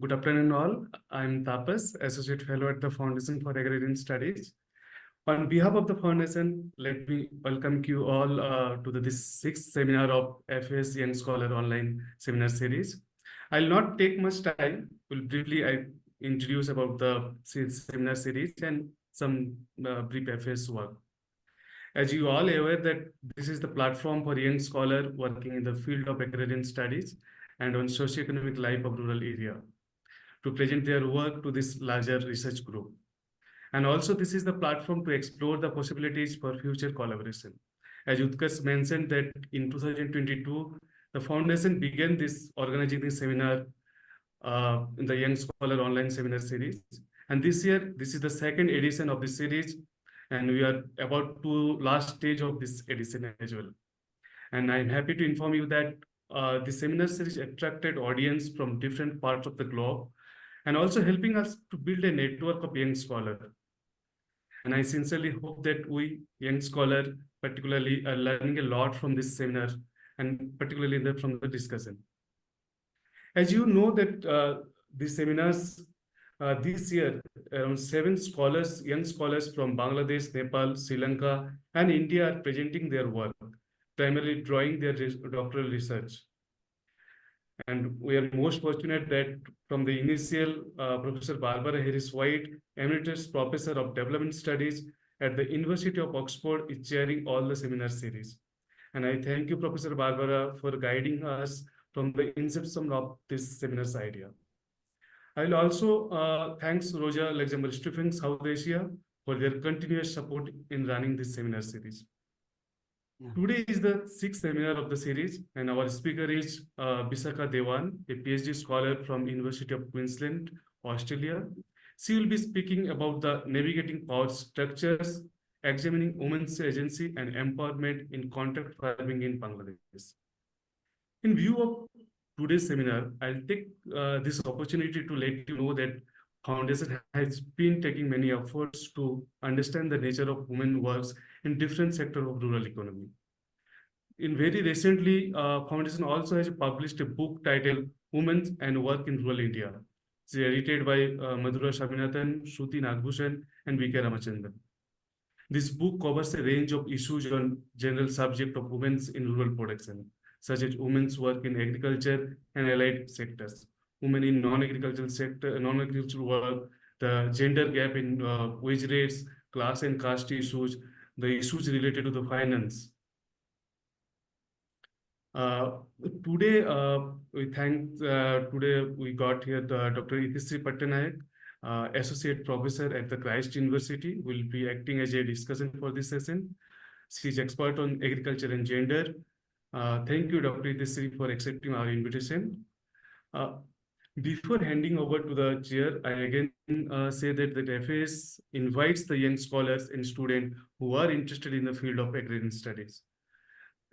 Good afternoon, all. I'm Tapas, Associate Fellow at the Foundation for Agrarian Studies. On behalf of the Foundation, let me welcome you all to this sixth seminar of FAS Young Scholar Online Seminar Series. I'll not take much time. Will briefly introduce about the seminar series and some brief FAS work. As you all aware that this is the platform for young scholar working in the field of agrarian studies and on socioeconomic life of rural area to present their work to this larger research group. And also this is the platform to explore the possibilities for future collaboration. As Utkarsh mentioned that in 2022, the foundation began this organizing this seminar in the Young Scholar Online Seminar Series. And this year, this is the second edition of the series, and we are about to last stage of this edition as well. And I'm happy to inform you that the seminar series attracted audience from different parts of the globe and also helping us to build a network of young scholars. And I sincerely hope that we young scholars particularly are learning a lot from this seminar and particularly from the discussion. As you know that these seminars this year, around 7 scholars, young scholars from Bangladesh, Nepal, Sri Lanka, and India are presenting their work, primarily drawing their doctoral research. And we are most fortunate that from the initial, Professor Barbara Harris-White, Emeritus Professor of Development Studies at the University of Oxford, is chairing all the seminar series. And I thank you, Professor Barbara, for guiding us from the inception of this seminar's idea. I will also thanks Roja Luxembourg Stephen South Asia for their continuous support in running this seminar series. Yeah. Today is the 6th seminar of the series, and our speaker is Bisakha Dewan, a PhD scholar from University of Queensland, Australia. She will be speaking about the navigating power structures, examining women's agency and empowerment in contract farming in Bangladesh. In view of today's seminar, I'll take this opportunity to let you know that Foundation has been taking many efforts to understand the nature of women works in different sectors of rural economy. In very recently, Foundation also has published a book titled Women and Work in Rural India. It's edited by Madhura Swaminathan, Shruti Nagbhushan, and V.K. Ramachandran. This book covers a range of issues on general subject of women in rural production, such as women's work in agriculture and allied sectors, women in non-agricultural sector, non-agricultural work, the gender gap in wage rates, class and caste issues, the issues related to the finance. Today we got here Dr. Itishree Pattnaik, Associate Professor at the Christ University, will be acting as a discussant for this session. She is expert on agriculture and gender. Thank you, Dr. Itishree, for accepting our invitation. Before handing over to the chair, I again say that the FAS invites the young scholars and students who are interested in the field of agrarian studies.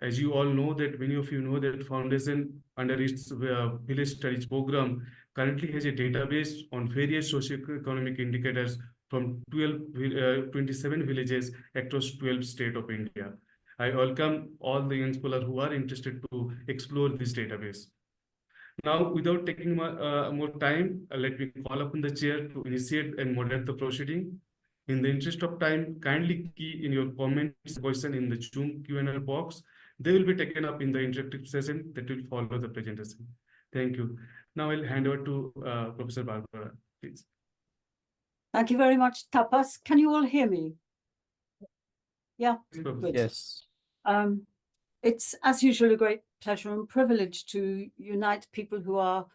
As you all know that many of you know that Foundation under its village studies program currently has a database on various socioeconomic indicators from 27 villages across 12 states of India. I welcome all the young scholars who are interested to explore this database. Now, without taking more time, let me call upon the chair to initiate and moderate the proceeding. In the interest of time, kindly key in your comments question in the Zoom Q&A box. They will be taken up in the interactive session that will follow the presentation. Thank you. Now I'll hand over to Professor Barbara, please. Thank you very much, Tapas. Can you all hear me? Yeah, good. Yes. It's, as usual, a great pleasure and privilege to unite people who are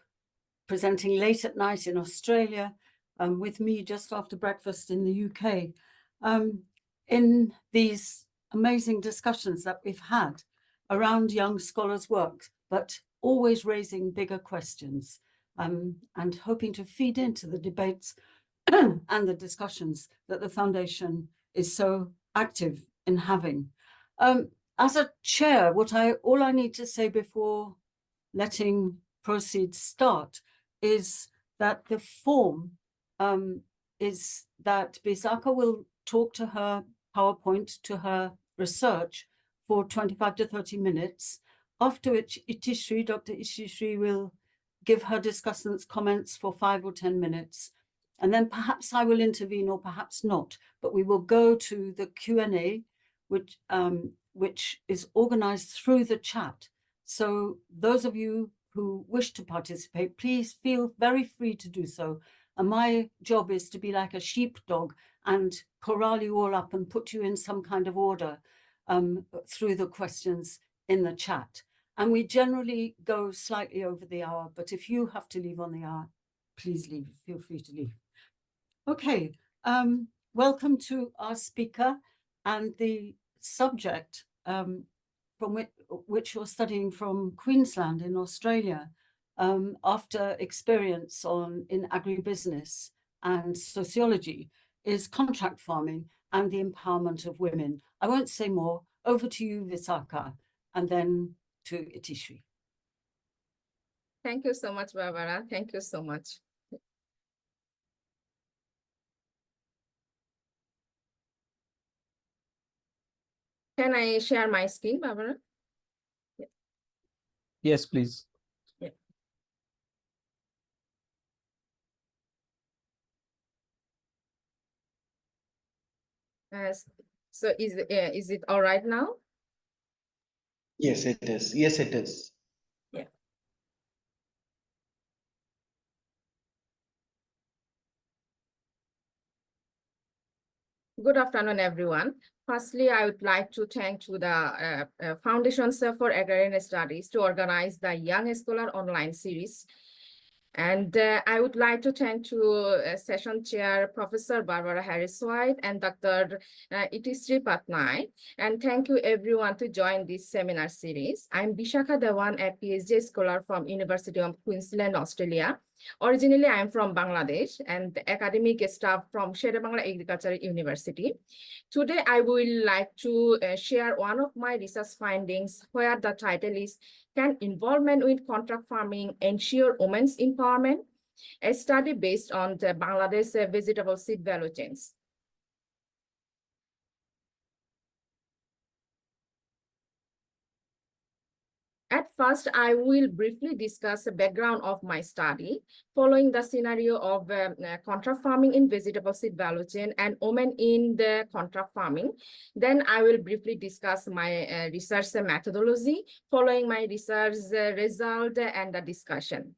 presenting late at night in Australia with me just after breakfast in the UK in these amazing discussions that we've had around young scholars' work, but always raising bigger questions and hoping to feed into the debates and the discussions that the Foundation is so active in having. As a chair, all I need to say before letting proceeds start is that the form is that Bisakha will talk to her PowerPoint, to her research for 25 to 30 minutes, after which Itishree, Dr. Itishree will give her discussants comments for 5 or 10 minutes. And then perhaps I will intervene or perhaps not, but we will go to the Q&A, which is organized through the chat. So those of you who wish to participate, please feel very free to do so. And my job is to be like a sheepdog and corral you all up and put you in some kind of order through the questions in the chat. And we generally go slightly over the hour, but if you have to leave on the hour, please leave, feel free to leave. Okay, welcome to our speaker, and the subject from which you're studying from Queensland in Australia, after experience in agribusiness and sociology, is contract farming and the empowerment of women. I won't say more. Over to you, Bisakha, and then to Itishree. Thank you so much, Barbara. Thank you so much. Can I share my screen, Barbara? Yeah. Yes, please. Yeah. So is it all right now? Yes, it is. Yes, it is. Yeah. Good afternoon, everyone. Firstly, I would like to thank to the Foundations for Agrarian Studies to organize the Young Scholar online series. And I would like to thank to session chair, Professor Barbara Harris-White and Dr. Itishree Pattnaik. And thank you everyone to join this seminar series. I'm Bisakha Dewan, a PhD scholar from University of Queensland, Australia. Originally, I'm from Bangladesh and academic staff from Sherebangla Agricultural University. Today, I would like to share one of my research findings where the title is, Can Involvement with Contract Farming Ensure Women's Empowerment? A study based on the Bangladesh vegetable seed value chains. At first, I will briefly discuss the background of my study, following the scenario of contract farming in vegetable seed value chain and women in the contract farming. Then I will briefly discuss my research methodology, following my research result and the discussion.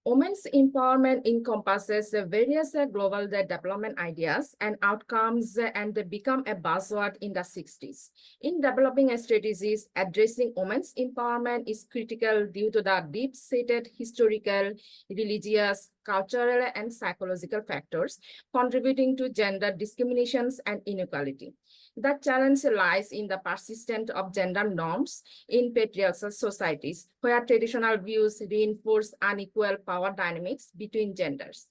Women's empowerment encompasses various global development ideas and outcomes and become a buzzword in the 60s. In developing strategies, addressing women's empowerment is critical due to the deep-seated historical, religious, cultural, and psychological factors contributing to gender discriminations and inequality. The challenge lies in the persistence of gender norms in patriarchal societies, where traditional views reinforce unequal power dynamics between genders.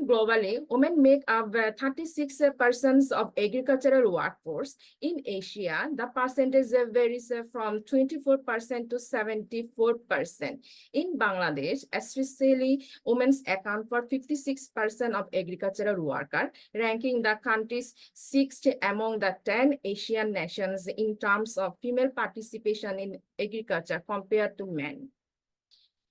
Globally, women make up 36% of agricultural workforce. In Asia, the percentage varies from 24% to 74%. In Bangladesh, especially, women account for 56% of agricultural workers, ranking the country's 6th among the 10 Asian nations in terms of female participation in agriculture compared to men.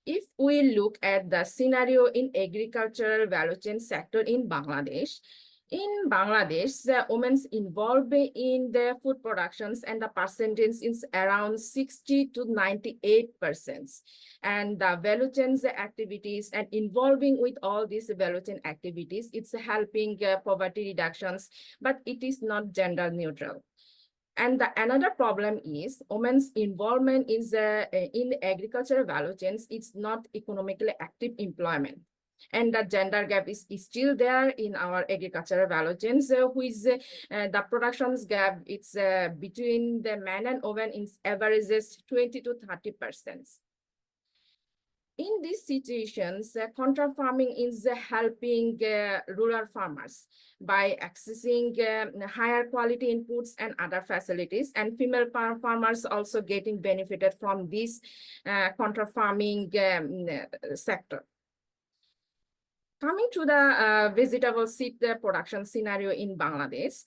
If we look at the scenario in agricultural value chain sector in Bangladesh, the women's involved in the food productions and the percentage is around 60 to 98%. And the value chains activities and involving with all these value chain activities, it's helping poverty reductions, but it is not gender neutral. And another problem is women's involvement in agricultural value chains. It's not economically active employment. And the gender gap is still there in our agricultural value chains, which the productions gap, it's between the men and women is averages 20 to 30%. In these situations, contract farming is helping rural farmers by accessing higher quality inputs and other facilities, and female farmers also getting benefited from this contract farming sector. Coming to the vegetable seed production scenario in Bangladesh,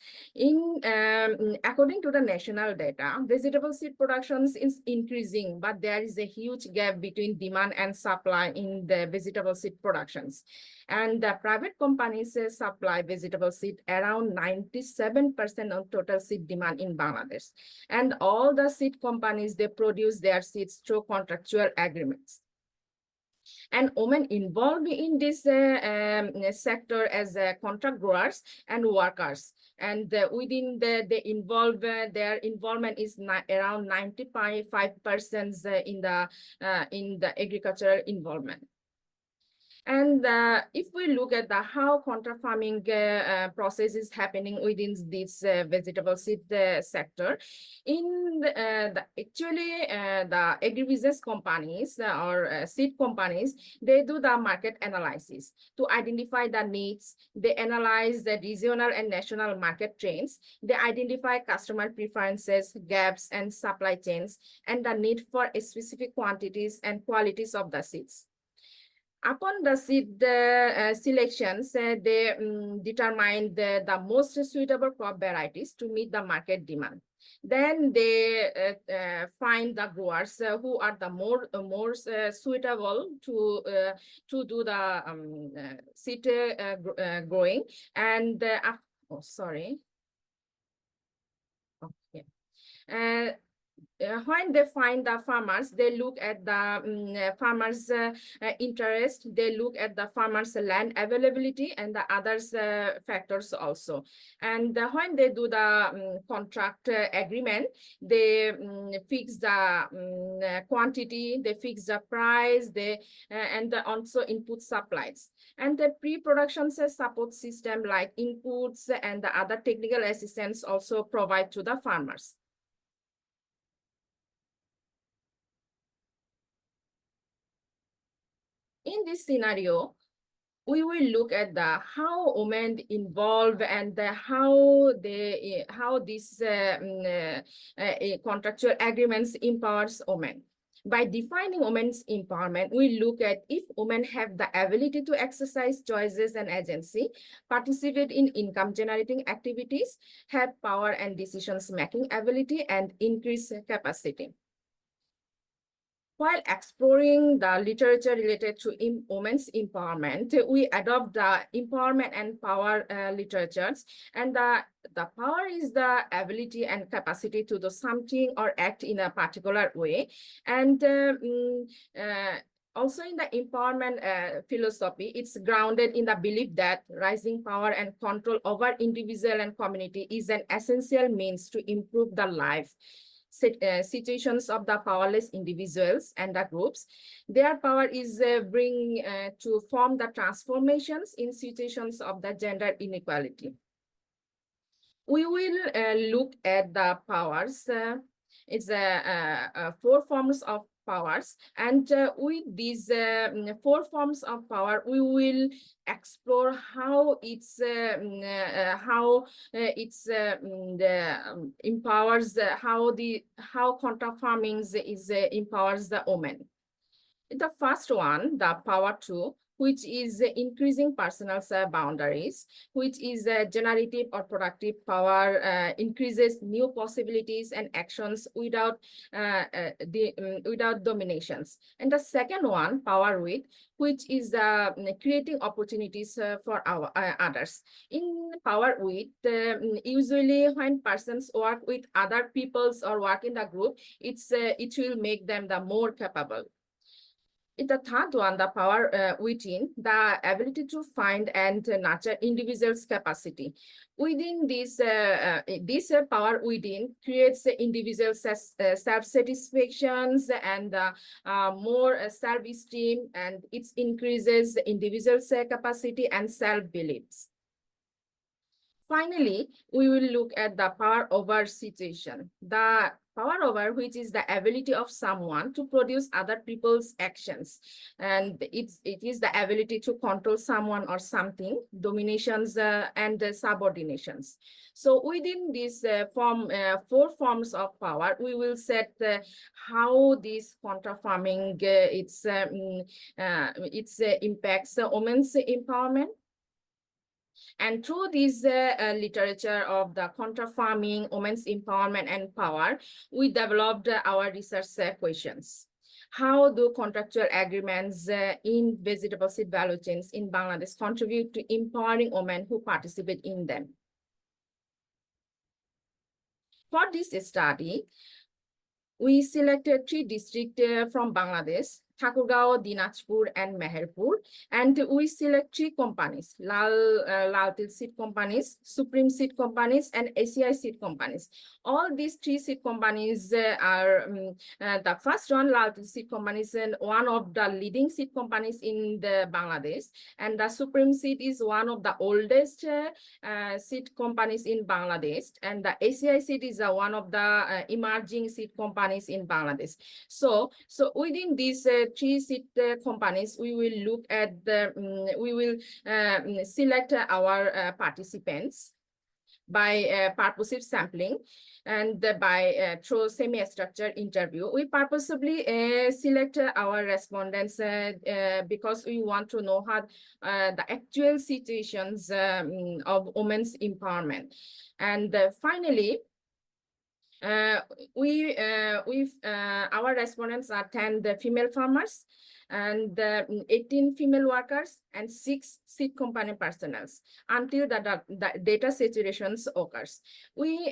according to the national data, vegetable seed production is increasing, but there is a huge gap between demand and supply in the vegetable seed productions. And the private companies supply vegetable seed around 97% of total seed demand in Bangladesh. And all the seed companies, they produce their seeds through contractual agreements. And women involved in this sector as contract growers and workers. And within their involvement is around 95% in the agricultural involvement. And if we look at how contra farming process is happening within this vegetable seed sector, the agribusiness companies or seed companies, they do the market analysis to identify the needs. They analyze the regional and national market trends. They identify customer preferences, gaps, and supply chains, and the need for specific quantities and qualities of the seeds. Upon the seed selections, they determine the most suitable crop varieties to meet the market demand. Then they find the growers who are the more suitable to do the seed growing. And when they find the farmers, they look at the farmers' interest, they look at the farmers' land availability and the others factors also. And when they do the contract agreement, they fix the quantity, they fix the price, and also input supplies. And the pre-production support system like inputs and the other technical assistance also provide to the farmers. In this scenario, we will look at how women involved and how these contractual agreements empowers women. By defining women's empowerment, we look at if women have the ability to exercise choices and agency, participate in income generating activities, have power and decisions making ability, and increase capacity. While exploring the literature related to women's empowerment, we adopt the empowerment and power literatures. And the power is the ability and capacity to do something or act in a particular way. And also in the empowerment philosophy, it's grounded in the belief that rising power and control over individual and community is an essential means to improve the life situations of the powerless individuals and the groups. Their power is bring to form the transformations in situations of the gender inequality. We will look at the powers. It's 4 forms of powers, and with these 4 forms of power, we will explore how empowers how contra farming empowers the woman. The first one, the power 2, which is increasing personal boundaries, which is generative or productive power, increases new possibilities and actions without dominations. And the second one, power with, which is creating opportunities for our others. In power with, usually when persons work with other peoples or work in the group, it will make them the more capable. In the third one, the power within, the ability to find and nurture individuals' capacity. Within this power within creates individual self-satisfactions and more self-esteem, and it increases individuals' capacity and self-beliefs. Finally, we will look at the power over situation. The power over, which is the ability of someone to produce other people's actions. And it is the ability to control someone or something, dominations and subordinations. So within these four forms of power, we will set how this counterfarming impacts women's empowerment. And through this literature of the counterfarming, women's empowerment and power, we developed our research questions. How do contractual agreements in vegetable seed value chains in Bangladesh contribute to empowering women who participate in them? For this study, we selected 3 districts from Bangladesh: Thakurgaon, Dinajpur, and Meherpur, and we select 3 companies: Laltil Seed Companies, Supreme Seed Companies, and ACI Seed Companies. All these 3 seed companies are the first one, Laltil Seed Companies, and one of the leading seed companies in the Bangladesh, and the Supreme Seed is one of the oldest seed companies in Bangladesh, and the ACI Seed is one of the emerging seed companies in Bangladesh. So within these 3 seed companies, we will look at the, we will select our participants by purposive sampling and by through semi-structured interview. We purposely select our respondents because we want to know how the actual situations of women's empowerment. And finally, our respondents are 10 female farmers and 18 female workers and 6 seed company personnel until the data saturations occurs. We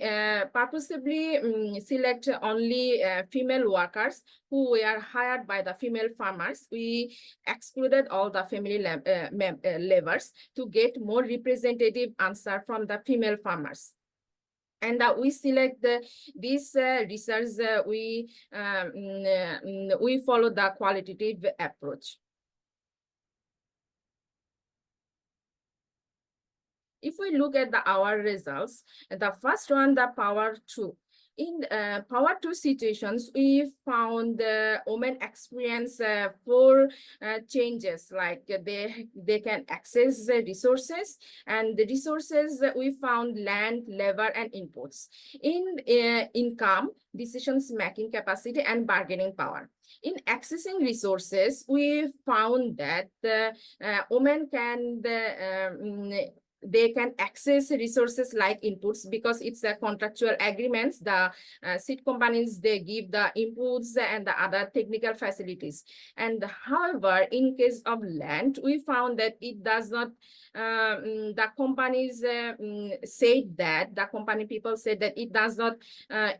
purposely select only female workers who were hired by the female farmers. We excluded all the family laborers to get more representative answer from the female farmers. And we select this research, we follow the qualitative approach. If we look at our results, the first one, the power 2. In power 2 situations, we found women experience 4 changes, like they can access resources, and the resources we found land, labor, and inputs. In income, decisions making capacity, and bargaining power. In accessing resources, we found that women can they can access resources like inputs because it's a contractual agreements. The seed companies, they give the inputs and the other technical facilities. And however, in case of land, we found that it does not, the companies said that, the company people said that it does not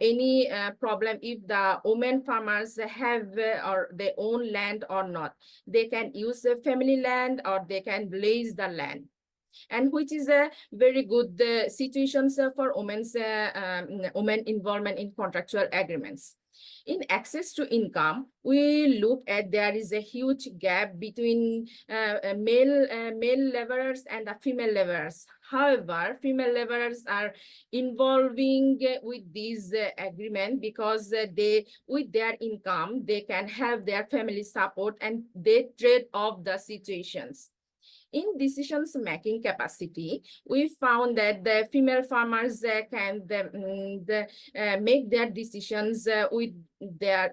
any problem if the women farmers have or they own land or not. They can use family land or they can lease the land, and which is a very good situation for women's women involvement in contractual agreements. In access to income, we look at there is a huge gap between male laborers and the female laborers. However, female laborers are involving with this agreement because they, with their income, they can have their family support and they trade off the situations. In decisions making capacity, we found that the female farmers can make their decisions with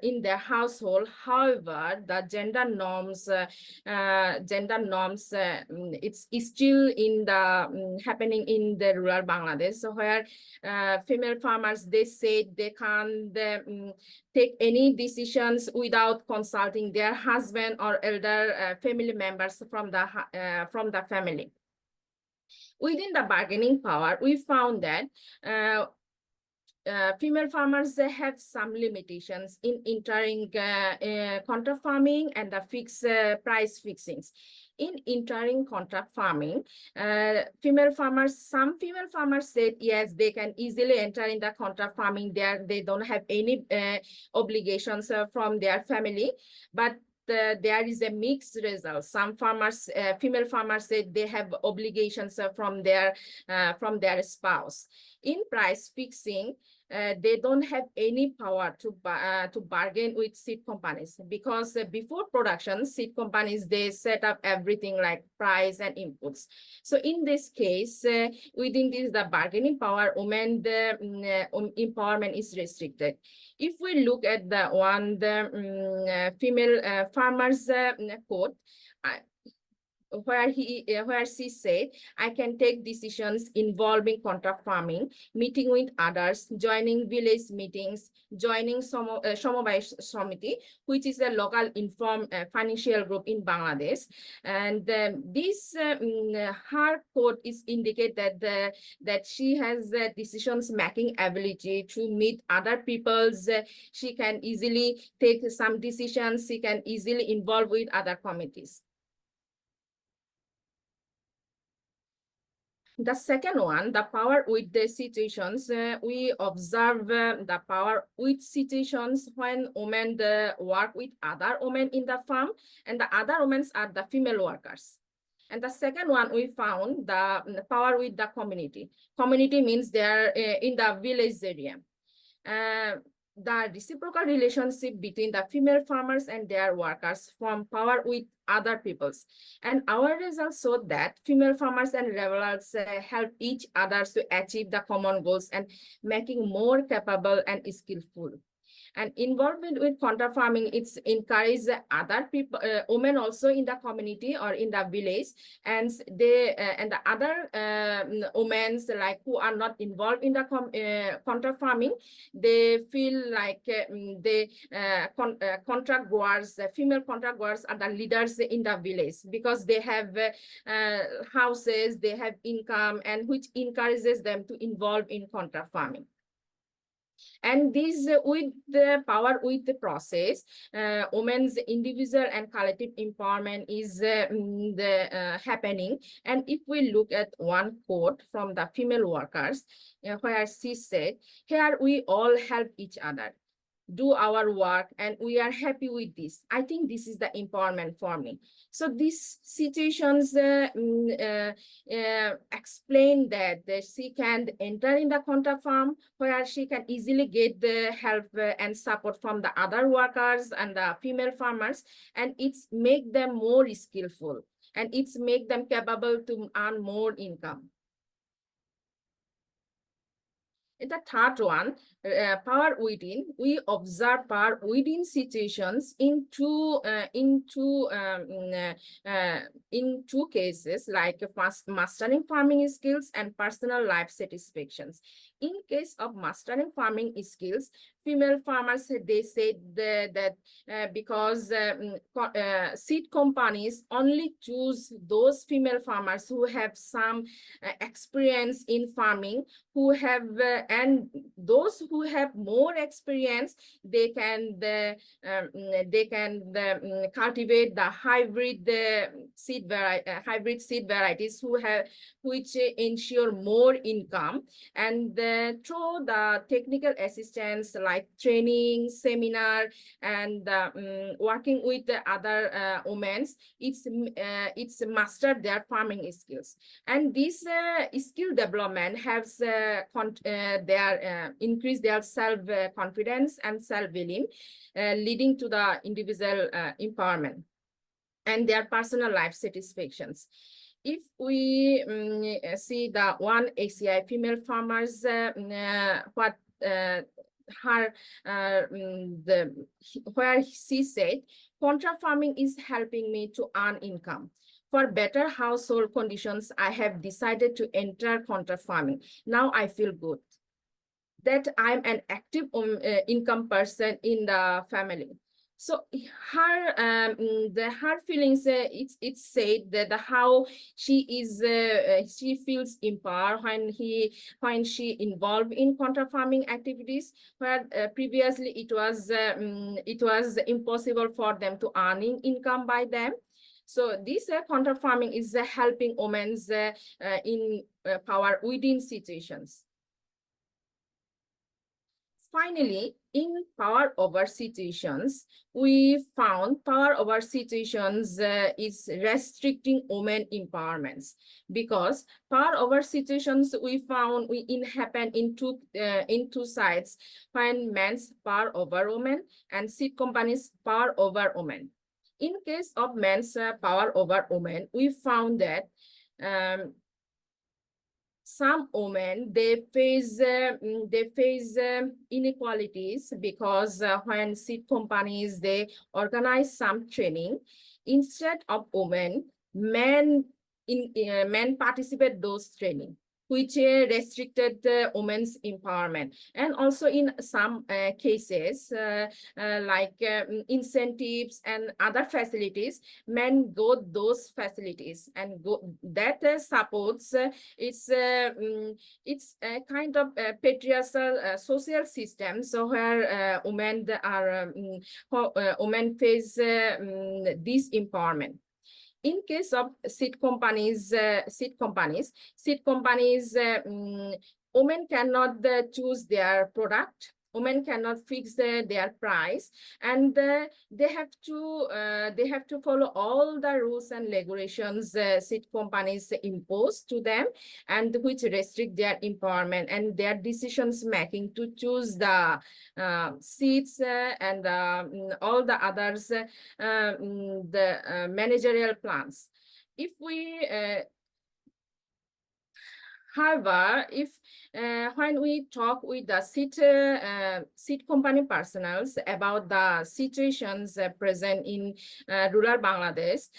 in their household. However, the gender norms it's still in the happening in the rural Bangladesh. So where female farmers, they say they can't take any decisions without consulting their husband or elder family members from the family. Within the bargaining power, we found that female farmers have some limitations in entering contract farming and the fixed price fixings. In entering contract farming, some female farmers said yes, they can easily enter in the contract farming. They don't have any obligations from their family, but there is a mixed result. Some farmers, female farmers said they have obligations from their spouse. In price fixing, they don't have any power to bargain with seed companies, because before production, seed companies, they set up everything like price and inputs. So in this case, within this, the bargaining power, women, the empowerment is restricted. If we look at the female farmers quote, where she said, I can take decisions involving contract farming, meeting with others, joining village meetings, joining Samobai Samiti, which is a local informed financial group in Bangladesh. And this her quote is indicate that she has decisions making ability to meet other people's. She can easily take some decisions. She can easily involve with other committees. The second one, the power with the situations, we observe the power with situations when women work with other women in the farm, and the other women are the female workers. And the second one, we found the power with the community. Community means they are in the village area. The reciprocal relationship between the female farmers and their workers form power with other peoples. And our results showed that female farmers and laborers help each other to achieve the common goals and making more capable and skillful. And involvement with contract farming, it's encourage other people, women also in the community or in the village, and they and the other women like who are not involved in the contract farming, they feel like contract growers, female contract growers are the leaders in the village, because they have houses, they have income, and which encourages them to involve in contract farming. And this with the power with the process, women's individual and collective empowerment is happening. And if we look at one quote from the female workers, where she said, here we all help each other, do our work, and we are happy with this. I think this is the empowerment for me. So these situations explain that she can enter in the contract farm, where she can easily get the help and support from the other workers and the female farmers, and it's make them more skillful, and it's make them capable to earn more income. In the third one, power within, we observe power within situations in two cases, like mastering farming skills and personal life satisfactions. In case of mastering farming skills, female farmers, they said that because seed companies only choose those female farmers who have some experience in farming, who have and those who have more experience, they can cultivate the hybrid seed varieties which ensure more income. And through the technical assistance like training, seminar, and working with the other women, it's mastered their farming skills. And this skill development helps increase their self-confidence and self-esteem, leading to the individual empowerment and their personal life satisfactions. If we see the one ACI female farmers, where she said, contract farming is helping me to earn income. For better household conditions, I have decided to enter contract farming. Now I feel good that I'm an active income person in the family. So her feelings, it's said that how she is she feels empowered when she involved in contract farming activities, where previously it was impossible for them to earning income by them. So this contract farming is helping women in power within situations. Finally, in power over situations, we found power over situations is restricting women empowerments, because power over situations we found happen in two sides, when men's power over women and seed companies' power over women. In case of men's power over women, we found that some women they face inequalities, because when seed companies they organize some training, instead of women, men participate those training, which restricted women's empowerment. And also in some cases, like incentives and other facilities, men go those facilities and that supports it's a kind of patriarchal social system. So where women face this empowerment. In case of seed companies, women cannot choose their product. Women cannot fix their price, and they have to follow all the rules and regulations seed companies impose to them, and which restrict their empowerment and their decisions making to choose the seeds and all the others, the managerial plans. If we however, if when we talk with the seed company personnels about the situations present in rural Bangladesh,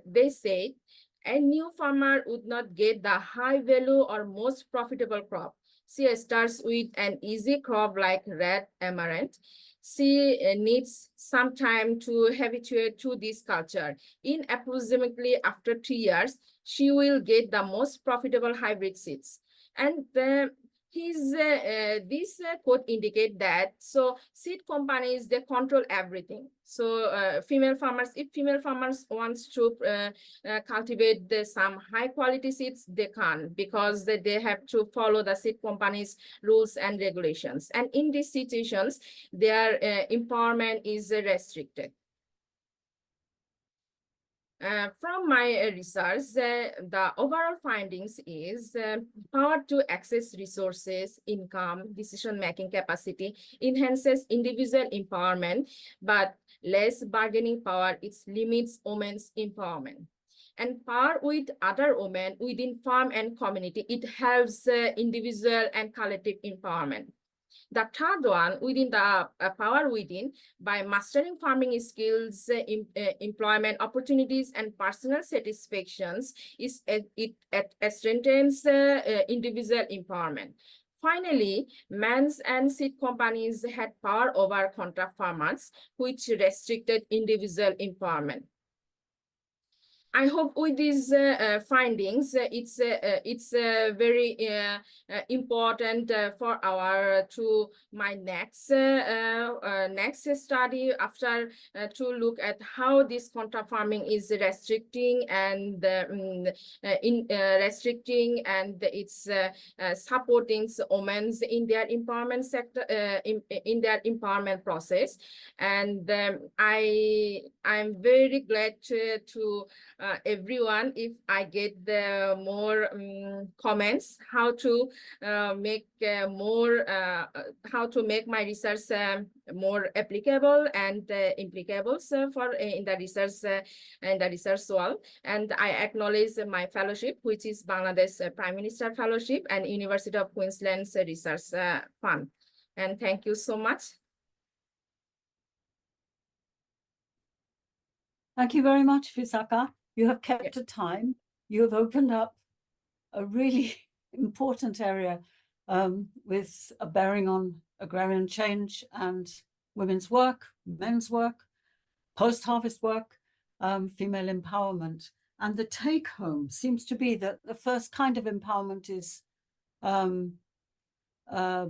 they say a new farmer would not get the high value or most profitable crop. She starts with an easy crop like red amaranth. She needs some time to habituate to this culture. In approximately after 3 years, she will get the most profitable hybrid seeds. And this quote indicate that so seed companies they control everything. So female farmers, if female farmers wants to cultivate some high quality seeds, they can't, because they have to follow the seed companies rules and regulations. And in these situations, their empowerment is restricted. From my research, the overall findings is power to access resources, income, decision-making capacity enhances individual empowerment, but less bargaining power, it limits women's empowerment. And power with other women within farm and community, it helps individual and collective empowerment. The third one, within the power within, by mastering farming skills, employment opportunities, and personal satisfactions, it strengthens individual empowerment. Finally, men's and seed companies had power over contract farmers, which restricted individual empowerment. I hope with these findings, it's very important for our my next study after to look at how this contract farming is restricting and restricting and it's supporting women in their empowerment sector in their empowerment process. And I'm very glad to everyone if I get the more comments how to make how to make my research more applicable and implicable for in the research world. And I acknowledge my fellowship, which is Bangladesh Prime Minister Fellowship and University of Queensland's Research Fund. And thank you so much. Thank you very much, Bisakha. You have kept to time. You have opened up a really important area with a bearing on agrarian change and women's work, men's work, post-harvest work, female empowerment. And the take home seems to be that the first kind of empowerment is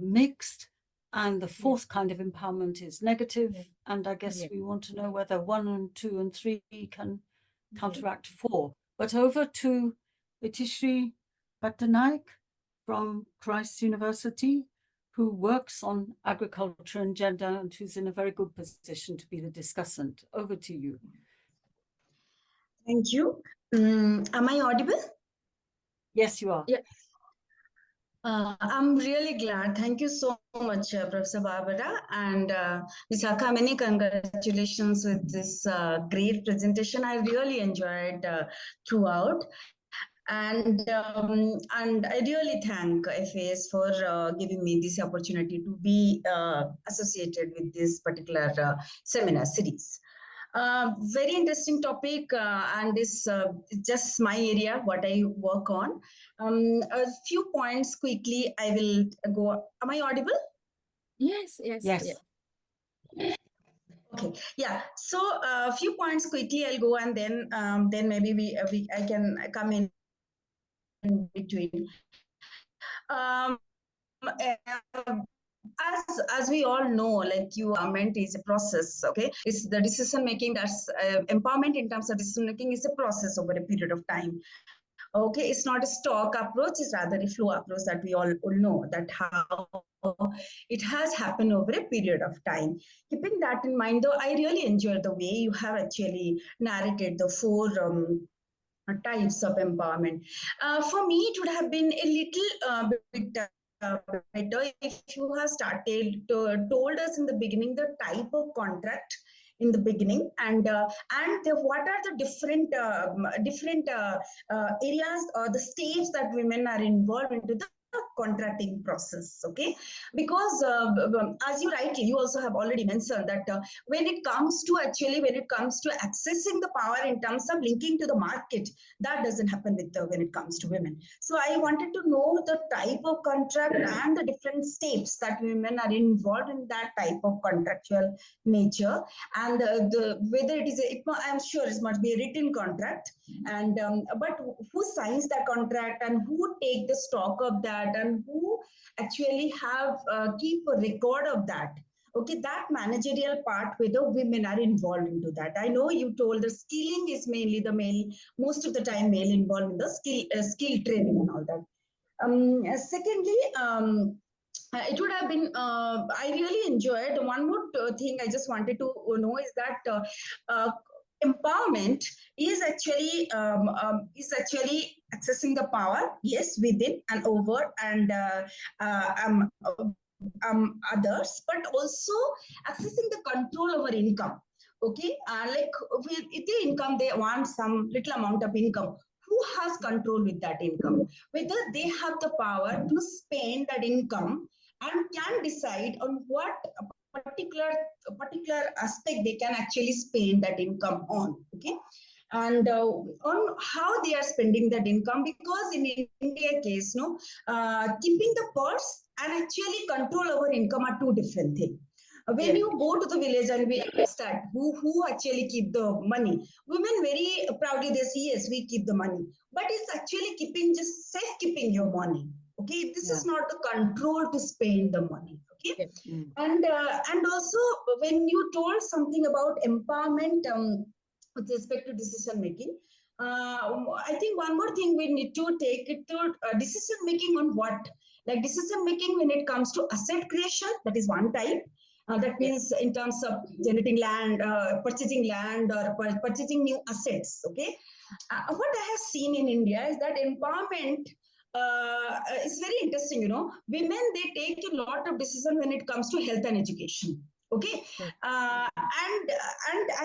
mixed, and the fourth kind of empowerment is negative. And I guess we want to know whether 1 and 2 and 3 can counteract 4. But over to Itishree Pattnaik from Christ University, who works on agriculture and gender and who's in a very good position to be the discussant. Over to you. Thank you. Am I audible? Yes, you are. Yeah. I'm really glad. Thank you so much, Professor Barbara and Bisakha. Many congratulations with this great presentation. I really enjoyed throughout. And I really thank FAS for giving me this opportunity to be associated with this particular seminar series. Very interesting topic, and this just my area, what I work on. A few points quickly. I will go. Am I audible? Yes. Yes. Okay. Yeah. So a few points quickly. I'll go, and then maybe I can come in between. As we all know, like empowerment is a process. Okay, it's the decision making. That's empowerment in terms of decision making is a process over a period of time. Okay, it's not a stock approach, it's rather a flow approach that we all know that how it has happened over a period of time. Keeping that in mind, though, I really enjoyed the way you have actually narrated the four types of empowerment. For me, it would have been a little bit better if you have started told us in the beginning the type of contract in the beginning, and what are the different areas or the stages that women are involved into the contracting process. Okay, because as you also have already mentioned that when it comes to accessing the power in terms of linking to the market, that doesn't happen with when it comes to women. So I wanted to know the type of contract and the different steps that women are involved in that type of contractual nature, and whether it is I'm sure it must be a written contract, and but who signs that contract and who take the stock of that and who actually have keep a record of that. Okay, that managerial part where the women are involved into that. I know you told the skilling is mainly the male, most of the time male involved in the skill training and all that. Secondly, it would have been I really enjoyed one more thing I just wanted to know is that empowerment is actually accessing the power, yes, within and over and others, but also accessing the control over income. Okay, like with the income, they want some little amount of income. Who has control with that income? Whether they have the power to spend that income and can decide on what particular aspect they can actually spend that income on. Okay, and on how they are spending that income, because in India case, keeping the purse and actually control over income are two different things. When you go to the village and we start who actually keep the money, women very proudly they say yes, we keep the money, but it's actually just safe keeping your money. Okay, this is not the control to spend the money. Okay, and also when you told something about empowerment with respect to decision making, I think one more thing we need to take it to decision making on what, like decision making when it comes to asset creation, that is one type. That means in terms of generating land, purchasing land or purchasing new assets. Okay, what I have seen in India is that empowerment is very interesting. Women, they take a lot of decision when it comes to health and education. Okay, and I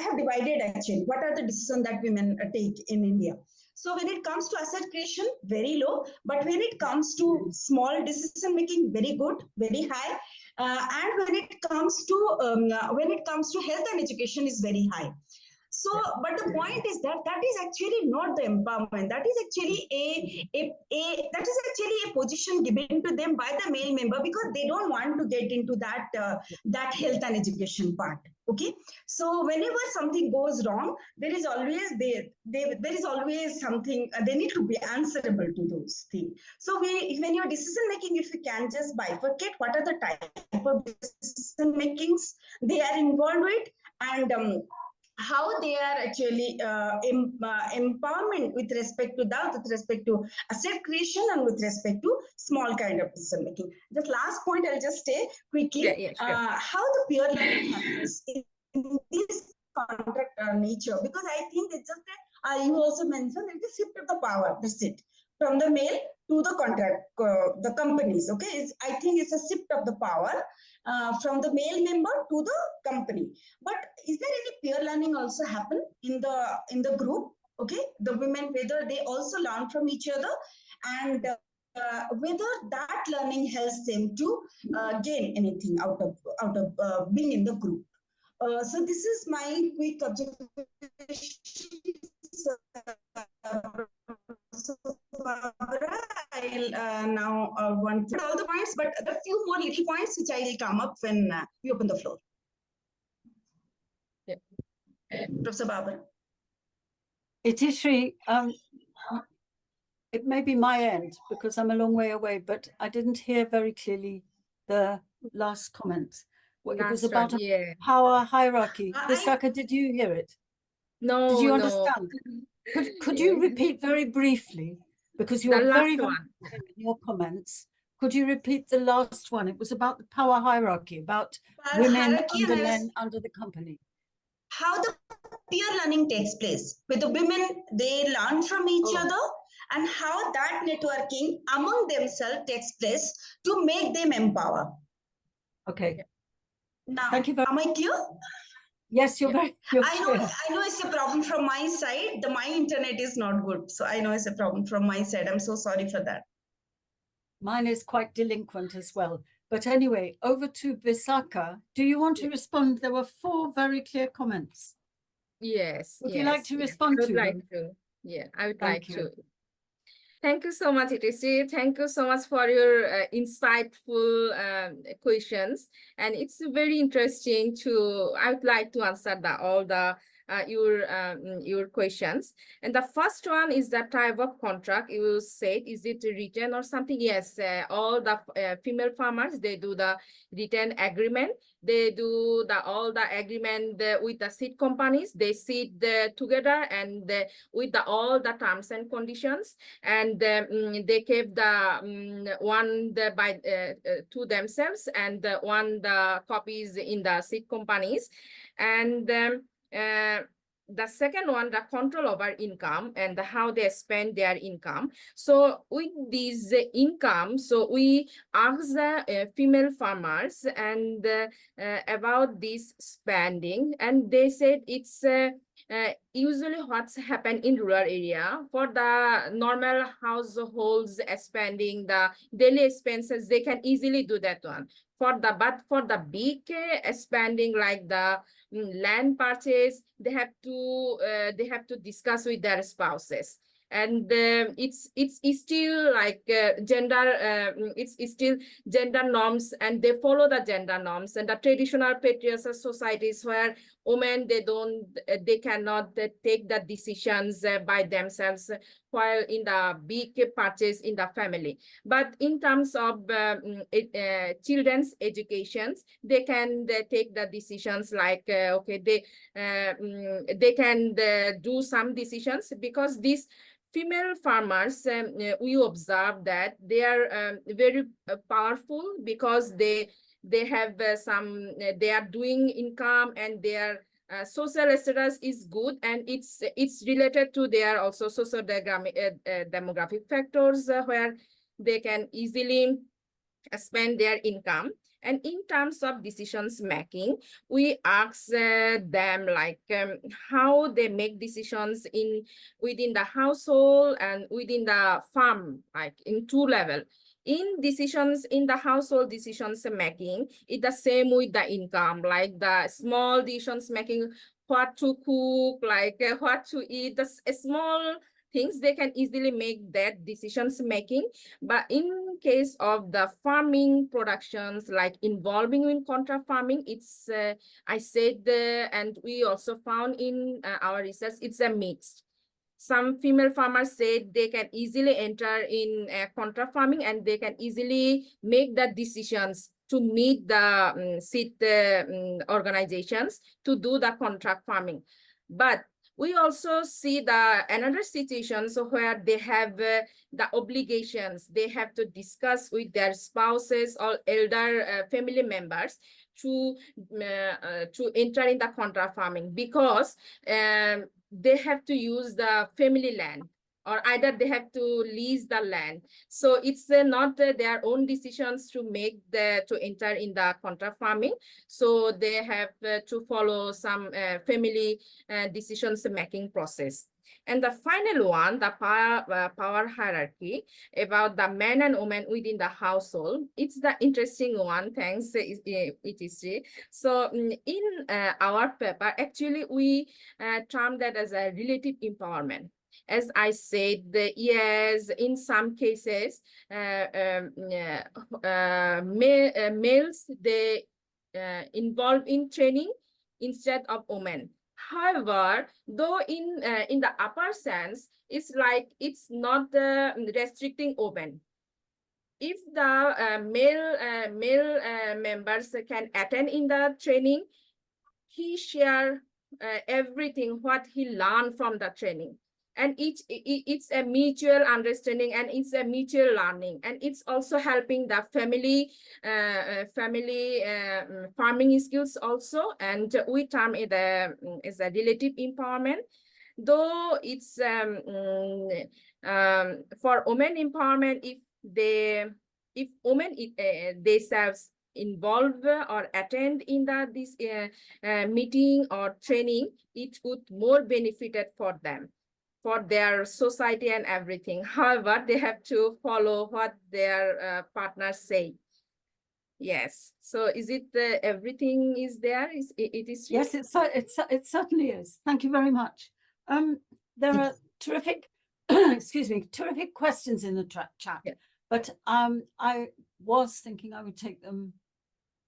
have divided actually what are the decisions that women take in India. So when it comes to asset creation, very low, but when it comes to small decision making, very good, very high. And when it comes to health and education is very high. So, but the point is that is actually not the empowerment. That is actually a position given to them by the male member because they don't want to get into that health and education part. Okay, so whenever something goes wrong, there is always something they need to be answerable to those things. So when you're decision making, if you can just bifurcate what are the type of decision makings they are involved with, and how they are actually empowerment with respect to asset creation and with respect to small kind of decision making. Just last point, I'll just say quickly, Sure. how the peer learning happens in this contract nature, because I think it's just you also mentioned it's a shift of the power. That's it, from the male to the contract, the companies. Okay, I think it's a shift of the power from the male member to the company. But is there any peer learning also happen in the group? Okay, the women, whether they also learn from each other, and whether that learning helps them to gain anything out of being in the group. So this is my quick observation. So, Barbara, I'll now want to all the points, but there are a few more little points which I will come up when we open the floor. Yeah. Professor Barbara. Itishree, it may be my end because I'm a long way away, but I didn't hear very clearly the last comment. Well, it was Last about one, a power hierarchy. I- Bisakha, did you hear it? No, Did you no. understand? Could you repeat very briefly, because you The are very, last very one. clear in your comments. Could you repeat the last one? It was about the power hierarchy, about Power women hierarchy under and men under the company. how the peer learning takes place, with the women, they learn from each other, and how that networking among themselves takes place to make them empower. Okay. Now, Thank you very am I clear? Yes, you're Yeah. you're I clear. know it's a problem from my side. My internet is not good, so I know it's a problem from my side. I'm so sorry for that. Mine is quite delinquent as well. But anyway, over to Bisakha. Do you want to respond? There were 4 very clear comments. Yes. Would yes, you like to yes. respond I would to like them? to. Yeah, I would Thank like you. to. Thank you so much, Itishree. Thank you so much for your insightful questions. And it's very interesting I would like to answer all the your questions. And the first one is the type of contract you said. Is it written or something? Yes, all the female farmers, they do the written agreement. They do all the agreement with the seed companies. They sit together and with all the terms and conditions, and they keep the one by to themselves, and one the copies in the seed companies. And the second one, the control over income and how they spend their income. So with this income, so we ask the female farmers and about this spending, and they said it's usually what's happened in rural area. For the normal households spending the daily expenses, they can easily do that one. But for the big spending, like the land purchase, they have to discuss with their spouses. And it's still like it's still gender norms, and they follow the gender norms and the traditional patriarchal societies where women, they cannot take the decisions by themselves while in the big purchase in the family. But in terms of children's educations, they can take the decisions, like okay, they can do some decisions, because these female farmers, we observe that they are very powerful, because they have they are doing income, and their social status is good, and it's related to their also social demographic factors where they can easily spend their income. And in terms of decisions making, we ask them like how they make decisions within the household and within the farm, like in 2 levels. In decisions in the household decisions making, it's the same with the income, like the small decisions making, what to cook, like what to eat, the small things, they can easily make that decisions making. But in case of the farming productions, like involving in contract farming, it's I said, and we also found in our research, it's a mix. Some female farmers said they can easily enter in contract farming, and they can easily make the decisions to meet the seed organizations to do the contract farming. But we also see another situations where they have the obligations. They have to discuss with their spouses or elder family members to enter in the contract farming, because they have to use the family land, or either they have to lease the land. So it's not their own decisions to make to enter in the contract farming. So they have to follow some family decisions making process. And the final one, the power hierarchy about the men and women within the household. It's the interesting one. Thanks, Itishree. So in our paper, actually, we term that as a relative empowerment. As I said, yes, in some cases, males, they involve in training instead of women. However, though in the upper sense, it's like it's not restricting women. If the male members can attend in the training, he share everything what he learned from the training. And it's a mutual understanding, and it's a mutual learning, and it's also helping the family farming skills also. And we term it as a relative empowerment, though it's for women empowerment. If women themselves involve or attend in this meeting or training, it would more benefited for them, for their society and everything. However, they have to follow what their partners say. Yes. So is it everything is there? It is? Yes, it certainly is. Thank you very much. There are terrific, excuse me, terrific questions in the chat. Yeah. But I was thinking I would take them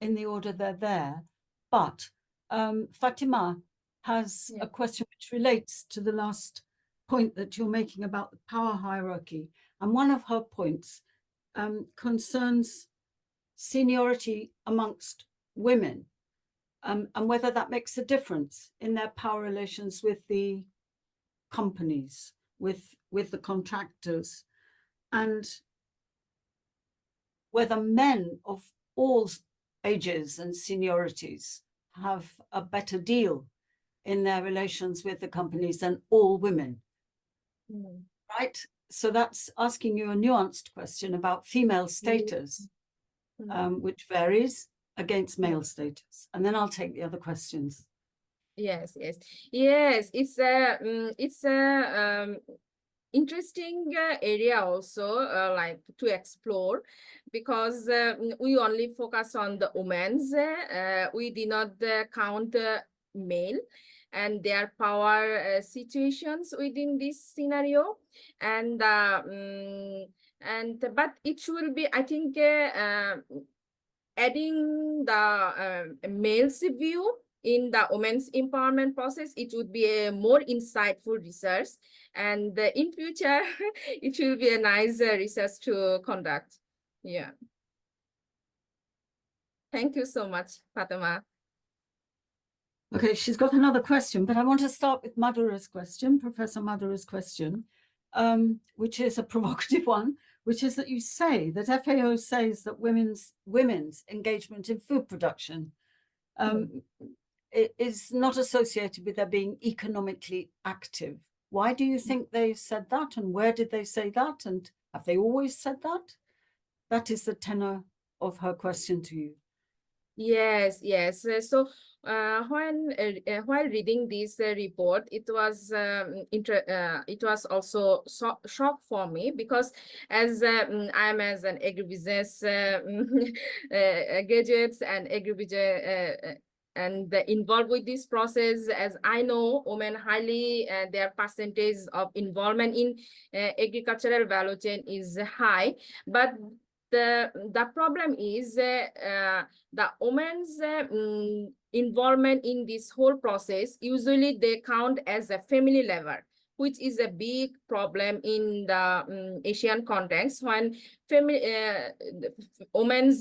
in the order they're there. But Fatima has a question which relates to the last point that you're making about the power hierarchy. And one of her points concerns seniority amongst women, and whether that makes a difference in their power relations with the companies, with the contractors, and whether men of all ages and seniorities have a better deal in their relations with the companies than all women. Right? So that's asking you a nuanced question about female status, which varies against male status. And then I'll take the other questions. Yes. It's a interesting area also, like to explore, because we only focus on the women's. We did not count male and their power situations within this scenario. And but it will be, I think, adding the male's view in the women's empowerment process, it would be a more insightful research. And in future, it will be a nice research to conduct. Yeah. Thank you so much, Fatima. Okay, she's got another question, but I want to start with Madhura's question, Professor Madhura's question, which is a provocative one, which is that you say that FAO says that women's engagement in food production is not associated with their being economically active. Why do you think they said that, and where did they say that, and have they always said that? That is the tenor of her question to you. Yes. So while reading this report, it was also shock for me, because as I'm as an agribusiness graduates and agribusiness and involved with this process, as I know, women highly their percentage of involvement in agricultural value chain is high, but the problem is the women's involvement in this whole process, usually they count as a family level, which is a big problem in the Asian context when family women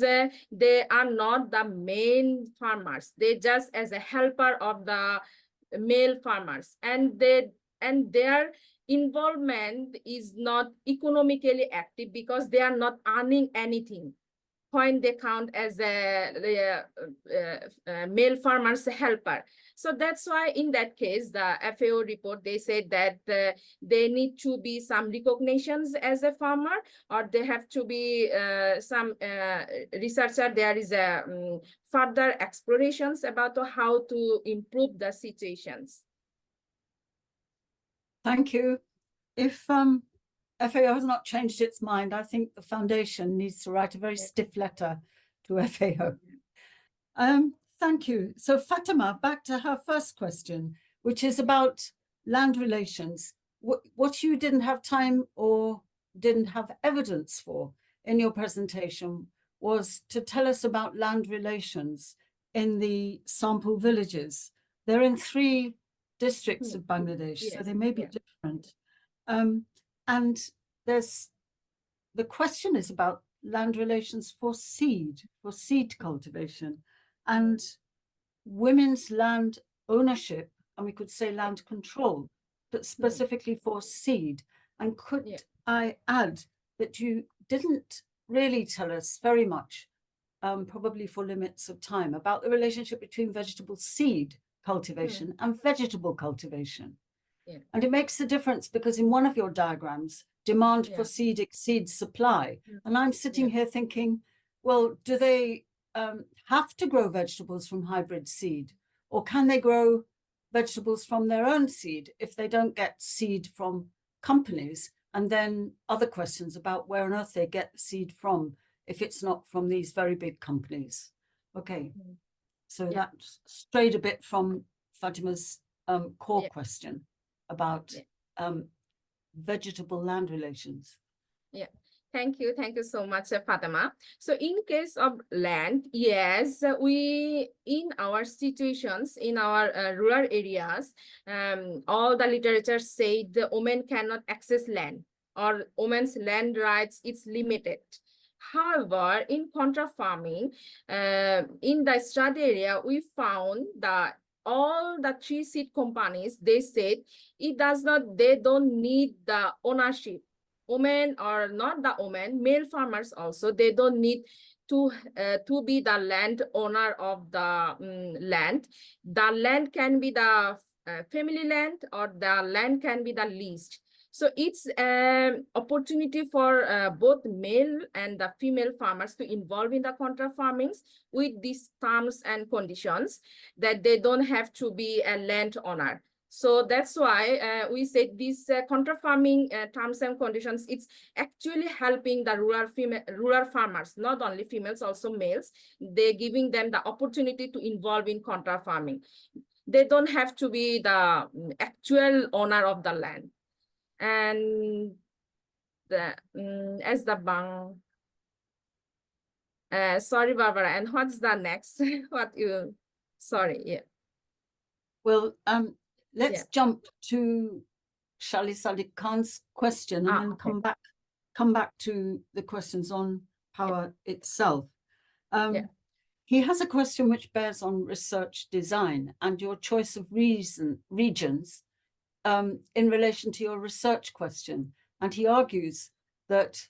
they are not the main farmers. They just as a helper of the male farmers, and their involvement is not economically active because they are not earning anything when they count as a male farmers helper. So that's why in that case, the FAO report, they said that they need to be some recognitions as a farmer, or they have to be some researcher. There is a further explorations about how to improve the situations. Thank you. If FAO has not changed its mind, I think the foundation needs to write a very stiff letter to FAO. Thank you. So Fatima, back to her first question, which is about land relations. What you didn't have time or didn't have evidence for in your presentation was to tell us about land relations in the sample villages. They're in 3 districts of Bangladesh, so they may be different. And the question is about land relations for seed cultivation, and women's land ownership, and we could say land control, but specifically for seed. And could I add that you didn't really tell us very much, probably for limits of time, about the relationship between vegetable seed cultivation and vegetable cultivation. And it makes a difference because in one of your diagrams, demand for seed exceeds supply. And I'm sitting here thinking, well, do they have to grow vegetables from hybrid seed? Or can they grow vegetables from their own seed if they don't get seed from companies? And then other questions about where on earth they get the seed from if it's not from these very big companies. Okay, so that strayed a bit from Fatima's core question about vegetable land relations. Thank you so much, Fatima. So in case of land, yes, we, in our situations, in our rural areas, all the literature say the women cannot access land, or women's land rights is limited. However, in contra farming, in the study area, we found that all the 3 seed companies, they said they don't need the ownership. Women or not the women, male farmers also, they don't need to be the land owner of the land. The land can be the family land, or the land can be the leased. So it's an opportunity for both male and the female farmers to involve in the contra farmings with these terms and conditions, that they don't have to be a landowner. So that's why we said these contra farming terms and conditions, it's actually helping the rural farmers, not only females, also males. They're giving them the opportunity to involve in contra farming. They don't have to be the actual owner of the land. And as the bang, sorry, Barbara, and what's the next? Well, let's jump to Shali Sadiq Khan's question and then come back to the questions on power itself. He has a question which bears on research design and your choice of regions in relation to your research question. And he argues that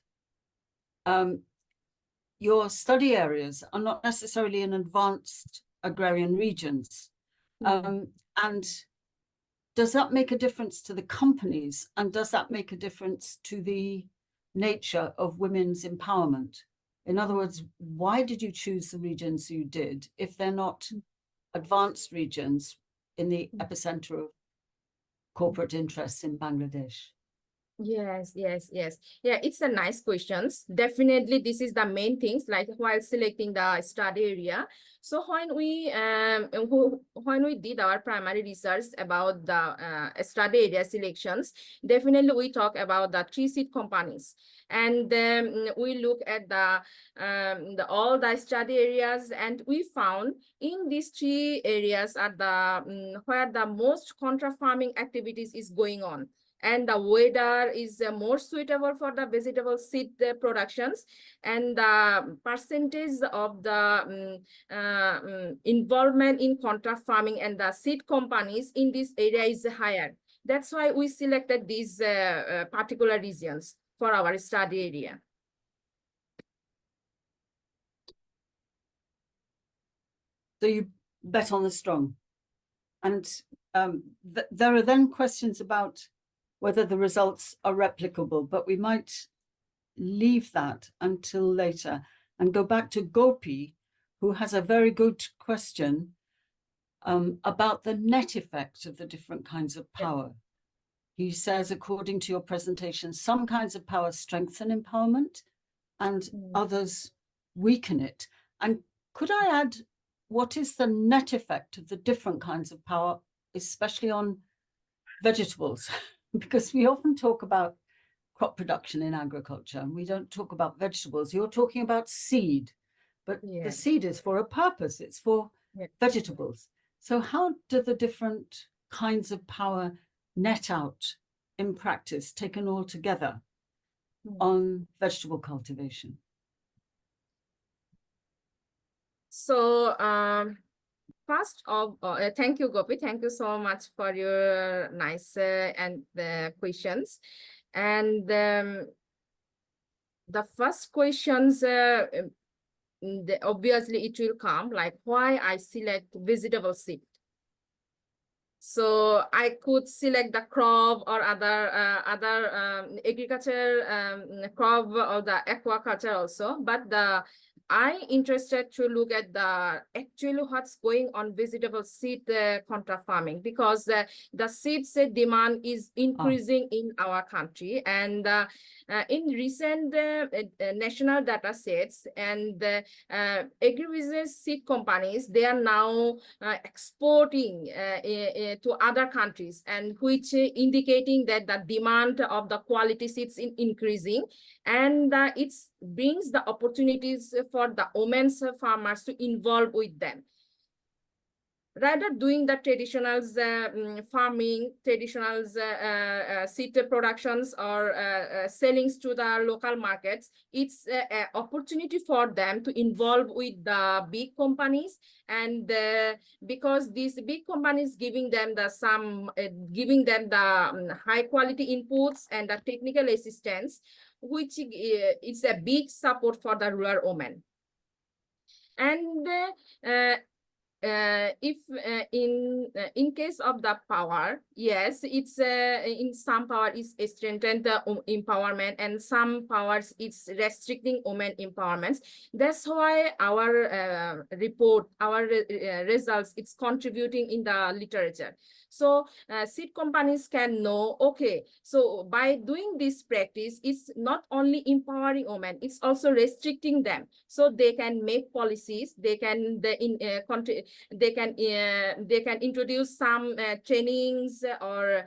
your study areas are not necessarily in advanced agrarian regions. And does that make a difference to the companies? And does that make a difference to the nature of women's empowerment? In other words, why did you choose the regions you did if they're not advanced regions in the epicenter of corporate interests in Bangladesh? Yes. Yeah, it's a nice question. Definitely, this is the main things, like while selecting the study area. So when we did our primary research about the study area selections, definitely we talk about the 3 seed companies, and we look at all the study areas, and we found in these 3 areas are the where the most contra farming activities is going on. and the weather is more suitable for the vegetable seed productions, and the percentage of the involvement in contract farming and the seed companies in this area is higher. That's why we selected these particular regions for our study area. So you bet on the strong. And there are then questions about whether the results are replicable, but we might leave that until later and go back to Gopi, who has a very good question about the net effect of the different kinds of power. He says, according to your presentation, some kinds of power strengthen empowerment and others weaken it. And could I add, what is the net effect of the different kinds of power, especially on vegetables? Because we often talk about crop production in agriculture, and we don't talk about vegetables. You're talking about seed, but the seed is for a purpose. It's for vegetables. So how do the different kinds of power net out in practice, taken all together on vegetable cultivation? So first of all, thank you, Gopi. Thank you so much for your nice and questions. And the first questions, obviously it will come, like why I select vegetable seed. So I could select the crop or other agriculture crop or the aquaculture also, but I interested to look at the actually what's going on vegetable seed contract farming, because the seeds demand is increasing in our country, and in recent national data sets and agribusiness seed companies, they are now exporting to other countries, and which indicating that the demand of the quality seeds is increasing, and it brings the opportunities for the women's farmers to involve with them. Rather doing the traditional farming, traditional seed productions or sellings to the local markets, it's an opportunity for them to involve with the big companies, and because these big companies giving them the high quality inputs and the technical assistance, which is a big support for the rural women. And if in case of the power, yes, it's in some power is strengthened the empowerment, and some powers it's restricting women empowerments. That's why our report, our results, it's contributing in the literature. So seed companies can know, okay, so by doing this practice, it's not only empowering women, it's also restricting them. So they can make policies, they can introduce some trainings or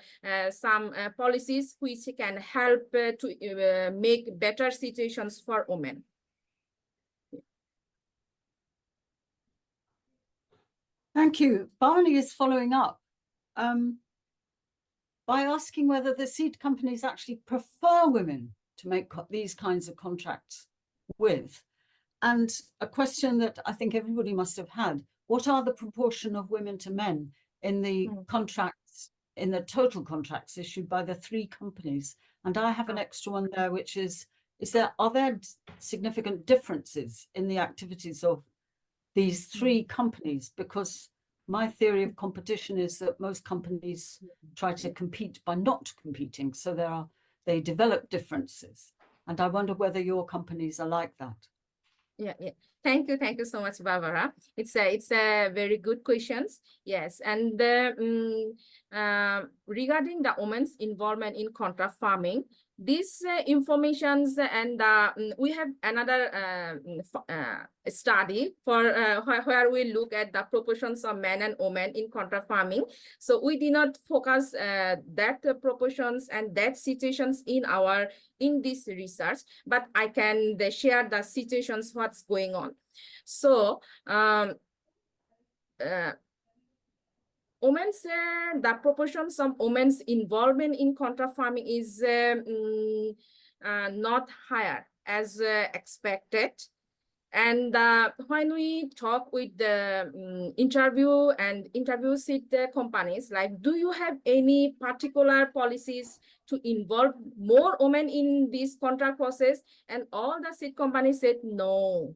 some policies which can help to make better situations for women. Thank you. Barney is following up by asking whether the seed companies actually prefer women to make these kinds of contracts with. And a question that I think everybody must have had: what are the proportion of women to men in the contracts, in the total contracts issued by the three companies? And I have an extra one there, which is are there significant differences in the activities of these three companies? Because my theory of competition is that most companies try to compete by not competing. So they develop differences. And I wonder whether your companies are like that. Yeah. Thank you so much, Barbara. It's a very good questions. Yes, and regarding the women's involvement in contract farming, these informations, and we have another study for where we look at the proportions of men and women in contract farming. So we did not focus that proportions and that situations in this research, but I can share the situations what's going on. So women's the proportions of women's involvement in contract farming is not higher as expected. And when we talk with the interviews with the companies, like, do you have any particular policies to involve more women in this contract process? And all the seed companies said no.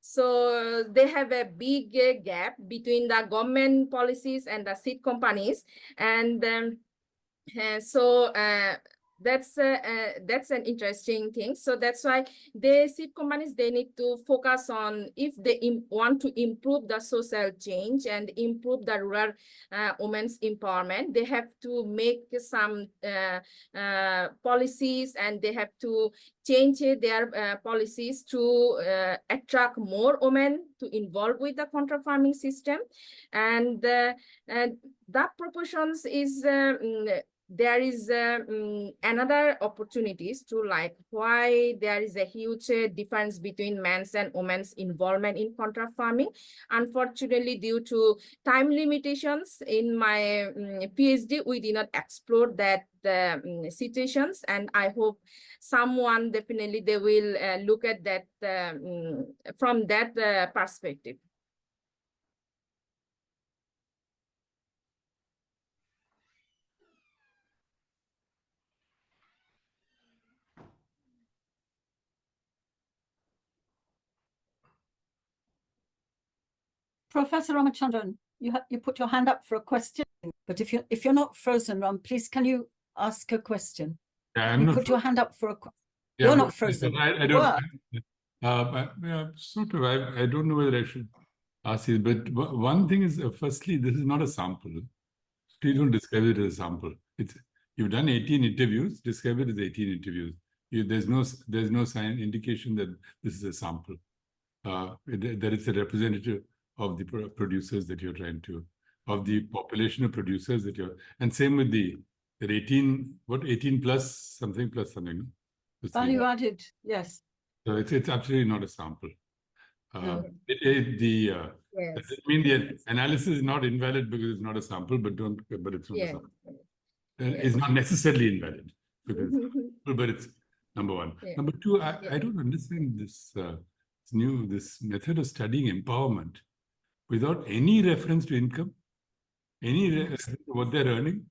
So they have a big gap between the government policies and the seed companies. And that's an interesting thing. So that's why the seed companies, they need to focus on, if they want to improve the social change and improve the rural women's empowerment, they have to make some policies, and they have to change their policies to attract more women to involve with the contract farming system. And that proportions is there is another opportunities to, like, why there is a huge difference between men's and women's involvement in contract farming. Unfortunately, due to time limitations in my PhD, we did not explore that situations, and I hope someone definitely they will look at that from that perspective. Professor Ramachandran, you put your hand up for a question, but if you're not frozen, Ram, please can you ask a question? Yeah, You put your hand up for a question. Yeah, You're but not frozen. I You don't. were. Sort of. I don't know whether I should ask you, but one thing is, firstly, this is not a sample. Please don't describe it as a sample. You've done 18 interviews. Describe it as 18 interviews. There's no sign indication that this is a sample. That it's a representative of the producers that you're trying to, of the population of producers that you're, and same with the 18 plus something. Value added, yes. So it's absolutely not a sample. No. Yes. Yes. I mean, the analysis is not invalid because it's not a sample, but it's not a sample. It's not necessarily invalid because but it's number one. Yeah. Number two, I don't understand this this method of studying empowerment without any reference to income, any reference to what they're earning.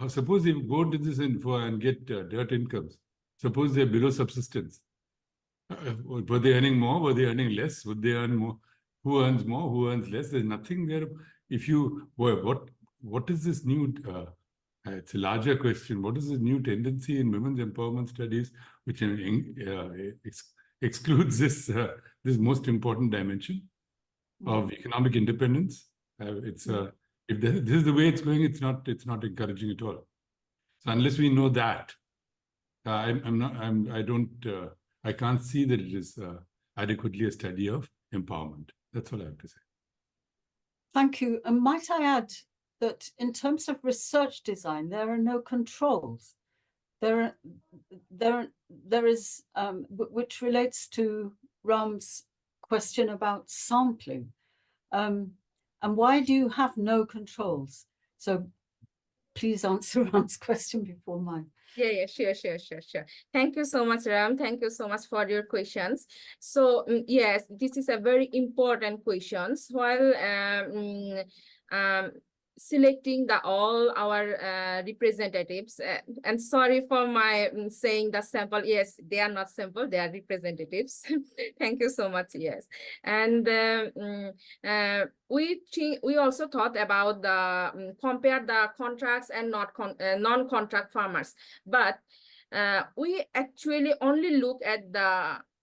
Suppose they go into this info and get dirt incomes. Suppose they're below subsistence. Were they earning more? Were they earning less? Would they earn more? Who earns more? Who earns less? There's nothing there. If you, what is this new, it's a larger question. What is this new tendency in women's empowerment studies, which excludes this most important dimension of economic independence? If this is the way it's going, it's not encouraging at all. So unless we know that, I can't see that it is adequately a study of empowerment. That's all I have to say. Thank you. And might I add that in terms of research design, there are no controls. There is, which relates to Ram's question about sampling. And why do you have no controls? So please answer Ram's question before mine. Yeah, sure. Thank you so much, Ram. Thank you so much for your questions. So yes, this is a very important question. While selecting all our representatives, and sorry for my saying the sample. Yes, they are not sample; they are representatives. Thank you so much. Yes, and we also thought about the compare the contracts and non-contract farmers, but we actually only look at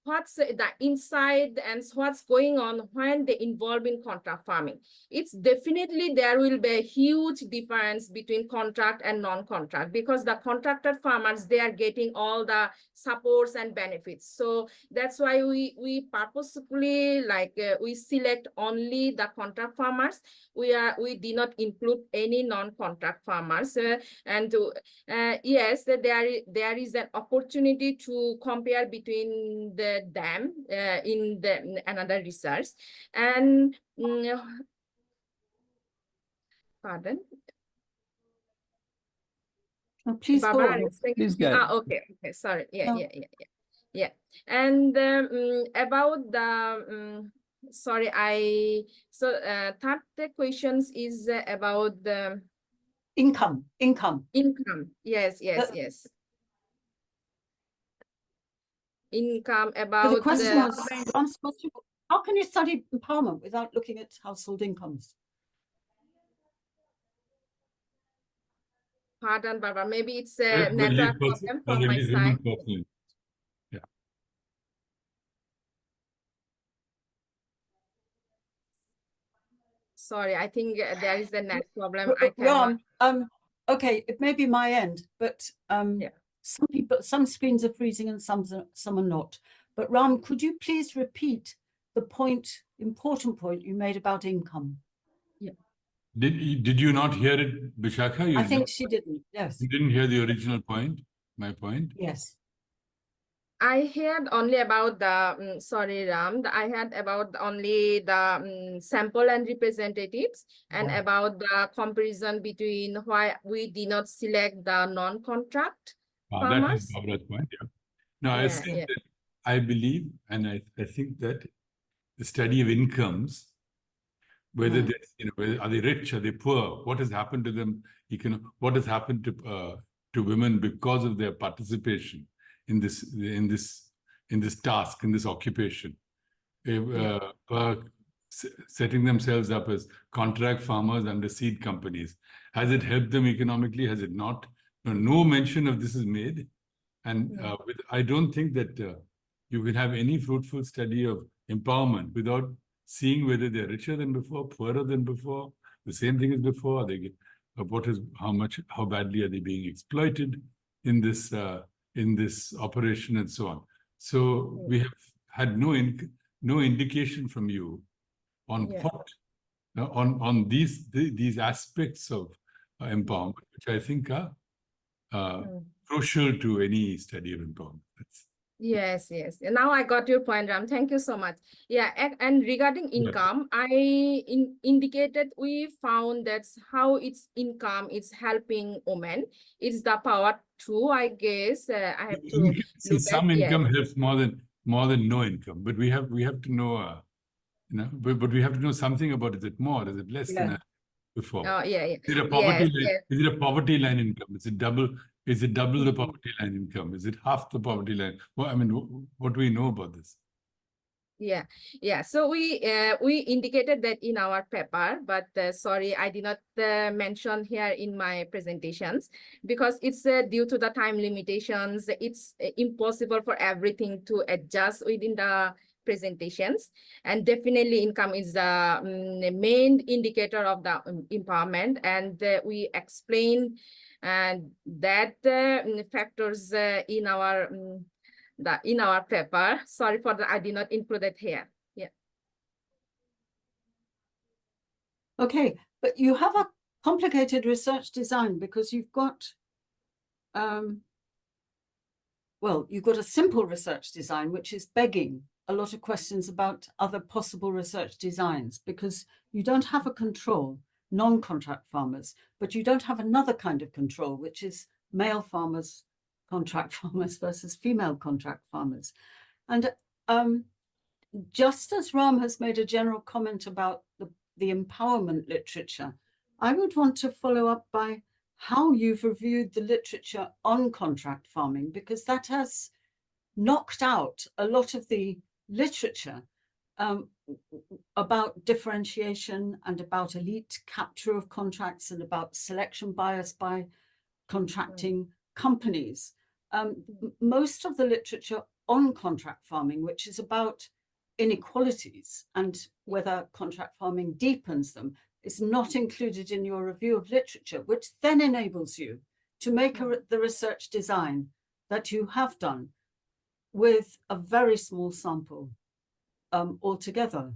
what's the inside and what's going on when they involve in contract farming. It's definitely there will be a huge difference between contract and non-contract, because the contracted farmers, they are getting all the supports and benefits. So that's why we purposefully we select only the contract farmers. We did not include any non-contract farmers, and yes, there is an opportunity to compare between them in another research. And Pardon? Oh, please go Barbara, on. are you saying- Please go ahead. Okay, sorry. No. Yeah. And about the sorry, third questions is about the Income. income. Yes. Income So about the question was, Ram's question, how can you study empowerment without looking at household incomes? Pardon, Barbara. Maybe it's a Well, network problem from my side. Yeah. Sorry, I think there is a net problem. I cannot. Ram, okay, it may be my end, but Yeah. some screens are freezing and some are not. But Ram, could you please repeat the important point you made about income? Did you not hear it, Bisakha? I think she didn't. Yes. You didn't hear the original point, my point? Yes. I heard only about the, sorry, Ram, I heard about only the sample and representatives and Yeah. about the comparison between why we did not select the non-contract That farmers. is Barbara's point, yeah. No, I Yeah, said yeah. that I believe, and I think that the study of incomes, whether Right. they, are they rich, are they poor, what has happened to them, what has happened to women because of their participation in this task, in this occupation, setting themselves up as contract farmers under seed companies. Has it helped them economically? Has it not? No mention of this is made. And I don't think that you can have any fruitful study of empowerment without seeing whether they're richer than before, poorer than before, the same thing as before. How badly are they being exploited in this operation and so on. So we have had no indication from you on on these aspects of empowerment, which I think are crucial to any study of empowerment. Yes. Now I got your point, Ram. Thank you so much. Yeah, and regarding income, I indicated we found that's how its income is helping women. It's the power too, I guess. I have to look some at, income helps more than no income, but we have to know, but we have to know something about it. Is it more? Is it less than before? Oh, yeah. Is it a poverty line? Is it a poverty line income? Is it double? Is it double the poverty line income? Is it half the poverty line? Well, I mean, what do we know about this? Yeah. So we indicated that in our paper, but sorry, I did not mention here in my presentations because it's due to the time limitations. It's impossible for everything to adjust within the presentations, and definitely income is the main indicator of the empowerment, and we explain that factors in our paper. Sorry for that, I did not include it here. Yeah. Okay, but you have a complicated research design because you've got you've got a simple research design, which is begging a lot of questions about other possible research designs, because you don't have a control, non-contract farmers, but you don't have another kind of control, which is male farmers, contract farmers versus female contract farmers. And just as Ram has made a general comment about the empowerment literature, I would want to follow up by how you've reviewed the literature on contract farming, because that has knocked out a lot of the literature about differentiation and about elite capture of contracts and about selection bias by contracting companies. Most of the literature on contract farming, which is about inequalities and whether contract farming deepens them, is not included in your review of literature, which then enables you to make the research design that you have done with a very small sample altogether.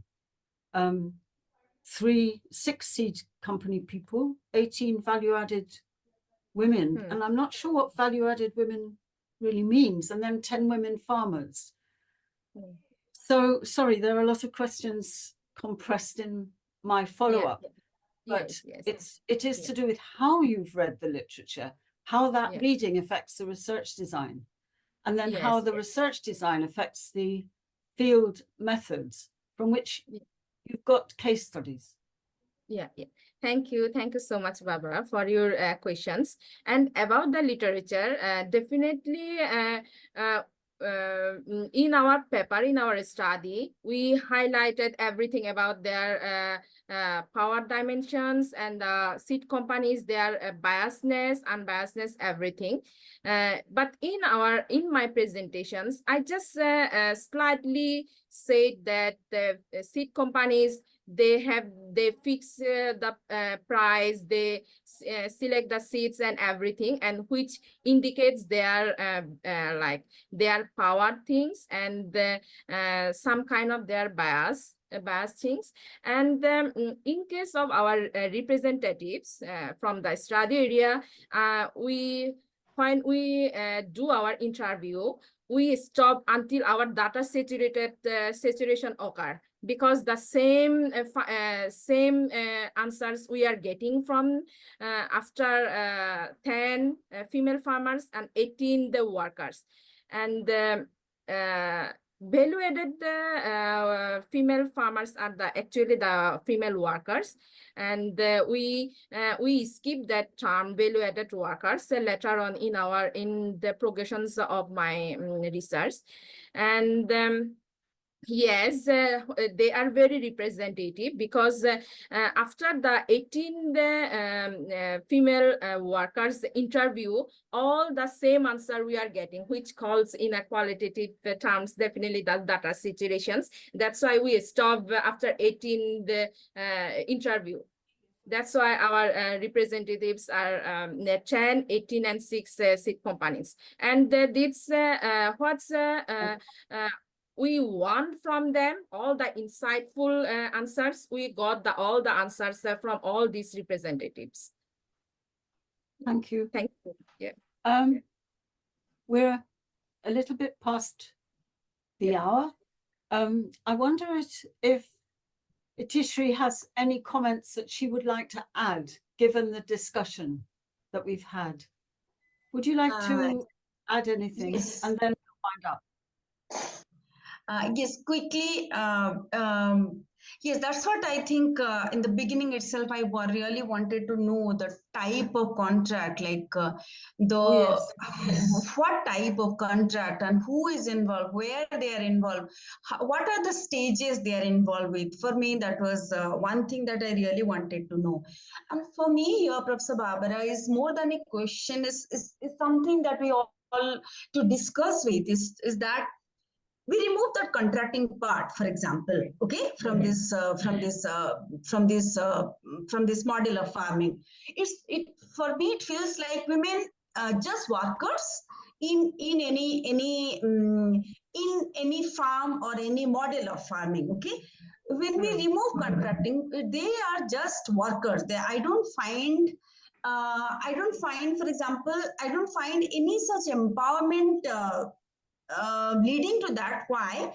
6 seed company people, 18 value-added women, and I'm not sure what value-added women really means, and then 10 women farmers. So, sorry, there are a lot of questions compressed in my follow-up. but yes. it is Yeah. to do with how you've read the literature, how that Yeah. reading affects the research design, and then how Yes, the yes. research design affects the field methods from which Yeah. you've got case studies. Yeah. Thank you so much, Barbara, for your questions. And about the literature, definitely in our paper, in our study, we highlighted everything about their power dimensions and the seed companies, their biasness, unbiasedness, everything. But in my presentations, I just slightly said that the seed companies, they fix the price, they select the seats and everything, and which indicates their like their power things and some kind of their bias things. And in case of our representatives from the study area, when we do our interview, we stop until our data saturation occur, because the same answers we are getting from after 10 female farmers and 18 the workers. And value-added female farmers are actually the female workers, and we skip that term value-added workers later on in the progressions of my research. And yes, they are very representative, because after the 18 female workers interview, all the same answer we are getting, which calls in a qualitative terms definitely the data situations. That's why we stop after 18 interview. That's why our representatives are 10, 18, and 6 seed companies. And this what's we want from them, all the insightful answers. We got all the answers from all these representatives. Thank you. Thank you. Yeah. We're a little bit past the hour. I wonder if Itishree has any comments that she would like to add, given the discussion that we've had. Would you like to add anything? Yes. And then we'll find out. Yes, quickly. Yes, that's what I think. In the beginning itself, I really wanted to know the type of contract, like what type of contract and who is involved, where they are involved, what are the stages they are involved with. For me, that was one thing that I really wanted to know. And for me, here, Professor Barbara, is more than a question. Is something that we all to discuss with. Is that we remove that contracting part, for example, okay, from this model of farming. For me, it feels like women just workers in any farm or any model of farming. Okay, when we remove contracting, they are just workers. I don't find, for example, I don't find any such empowerment leading to that. Why?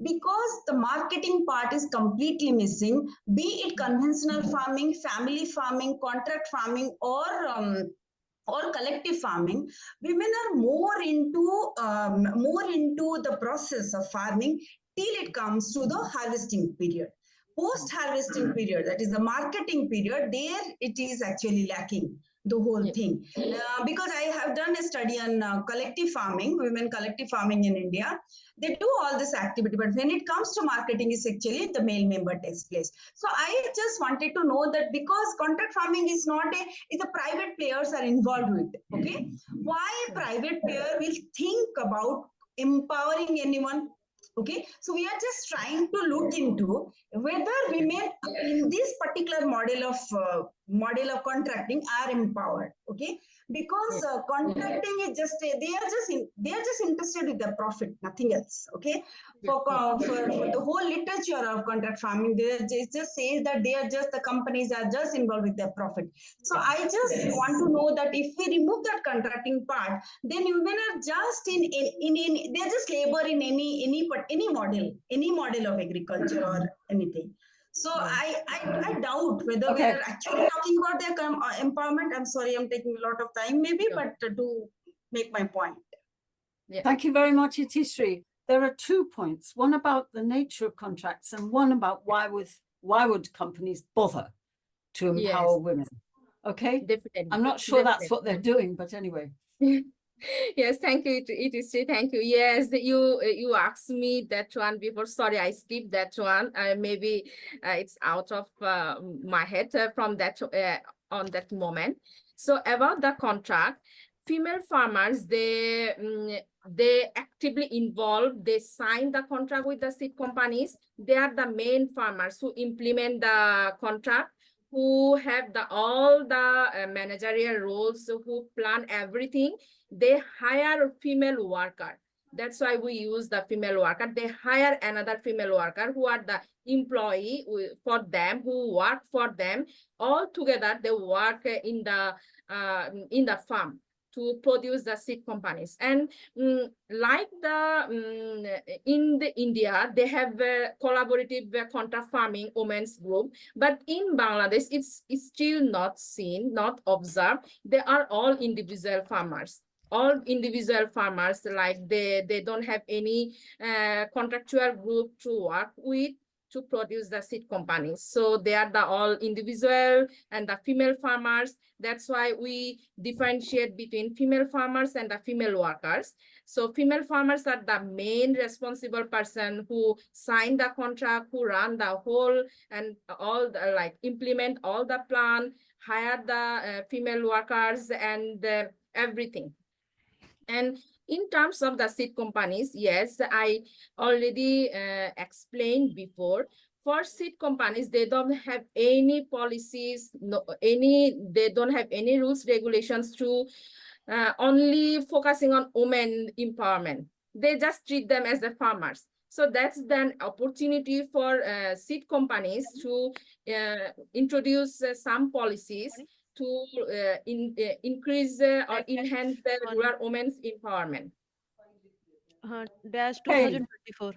Because the marketing part is completely missing, be it conventional farming, family farming, contract farming, or collective farming. Women are more into the process of farming till it comes to the harvesting period. Post harvesting period, that is the marketing period, there it is actually lacking the whole thing. Because I have done a study on collective farming, women collective farming in India. They do all this activity, but when it comes to marketing, is actually the male member takes place. So I just wanted to know that, because contract farming is not it's the private players are involved with it. Okay, why a private player will think about empowering anyone? Okay, so we are just trying to look into whether women in this particular model of contracting are empowered. Okay, because contracting is just they are just interested in the profit, nothing else. Okay, for the whole literature of contract farming, it just says that the companies are just involved with their profit. So I just want to know that if we remove that contracting part, then women are just they're just labor in any model of agriculture or anything. So I doubt whether we Okay. are actually talking about their empowerment. I'm sorry, I'm taking a lot of time maybe, Sure. but to make my point. Thank you very much, Itishree. There are 2 points, one about the nature of contracts and one about why would companies bother to empower women. Okay? Definitely. I'm not sure that's what they're doing, but anyway. Yes, thank you, Itishree. Thank you. Yes, you asked me that one before. Sorry, I skipped that one. Maybe it's out of my head from that on that moment. So about the contract, female farmers, they actively involved. They sign the contract with the seed companies. They are the main farmers who implement the contract, who have all the managerial roles, who plan everything. They hire a female worker. That's why we use the female worker. They hire another female worker who are the employee for them, who work for them. All together, they work in the farm to produce the seed companies. And like in India, they have a collaborative contract farming women's group. But in Bangladesh, it's still not seen, not observed. They are all individual farmers. All individual farmers, like they don't have any contractual group to work with to produce the seed companies. So they are all individual and the female farmers. That's why we differentiate between female farmers and the female workers. So female farmers are the main responsible person who sign the contract, who run the whole and all the, like implement all the plan, hire the female workers and everything. And in terms of the seed companies, yes, I already explained before. For seed companies, they don't have any policies, they don't have any rules, regulations to only focusing on women empowerment. They just treat them as the farmers. So that's then opportunity for seed companies to introduce some policies to increase or enhance the rural women's empowerment. Dash Hey. 2024.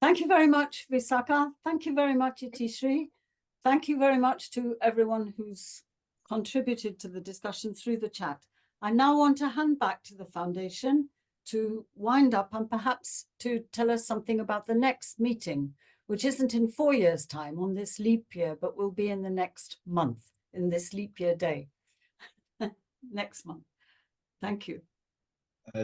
Thank you very much, Bisakha. Thank you very much, Itishree. Thank you very much to everyone who's contributed to the discussion through the chat. I now want to hand back to the foundation to wind up and perhaps to tell us something about the next meeting, which isn't in 4 years' time on this leap year, but will be in the next month, in this leap year day. Next month. Thank you.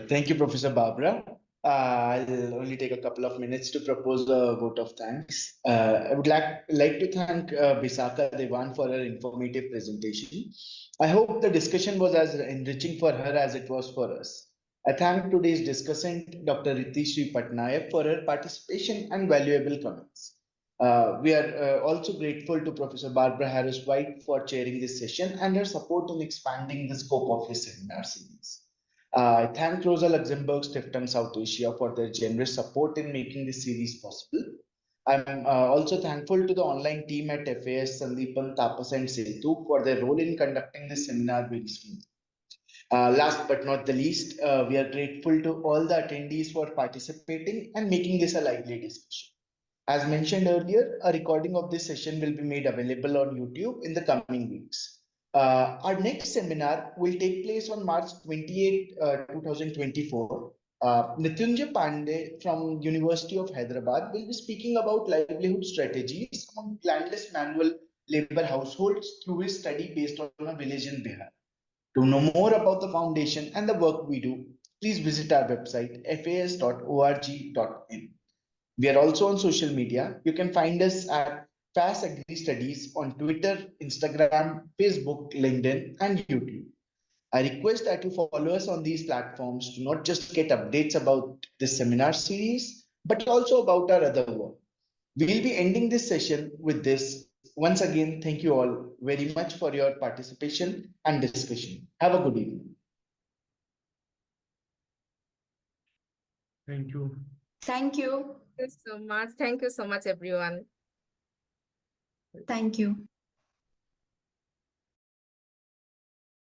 Thank you, Professor Barbara. I'll only take a couple of minutes to propose a vote of thanks. I would like to thank Bisakha Dewan for her informative presentation. I hope the discussion was as enriching for her as it was for us. I thank today's discussant, Dr. Itishree Pattnaik, for her participation and valuable comments. We are also grateful to Professor Barbara Harris-White for chairing this session and her support in expanding the scope of his seminar series. I thank Rosa Luxemburg Stiftung South Asia for their generous support in making this series possible. I'm also thankful to the online team at FAS, Sandeepan, Tapas, and Setu for their role in conducting this seminar very smoothly. Last but not the least, we are grateful to all the attendees for participating and making this a lively discussion. As mentioned earlier, a recording of this session will be made available on YouTube in the coming weeks. Our next seminar will take place on March 28, 2024. Nityunjay Pandey from University of Hyderabad will be speaking about livelihood strategies among landless manual labor households through his study based on a village in Bihar. To know more about the foundation and the work we do, please visit our website fas.org.in. We are also on social media. You can find us at FAS Agri Studies on Twitter, Instagram, Facebook, LinkedIn, and YouTube. I request that you follow us on these platforms to not just get updates about this seminar series, but also about our other work. We'll be ending this session with this. Once again, thank you all very much for your participation and discussion. Have a good evening. Thank you. Thank you. Thank you so much. Thank you so much, everyone. Thank you.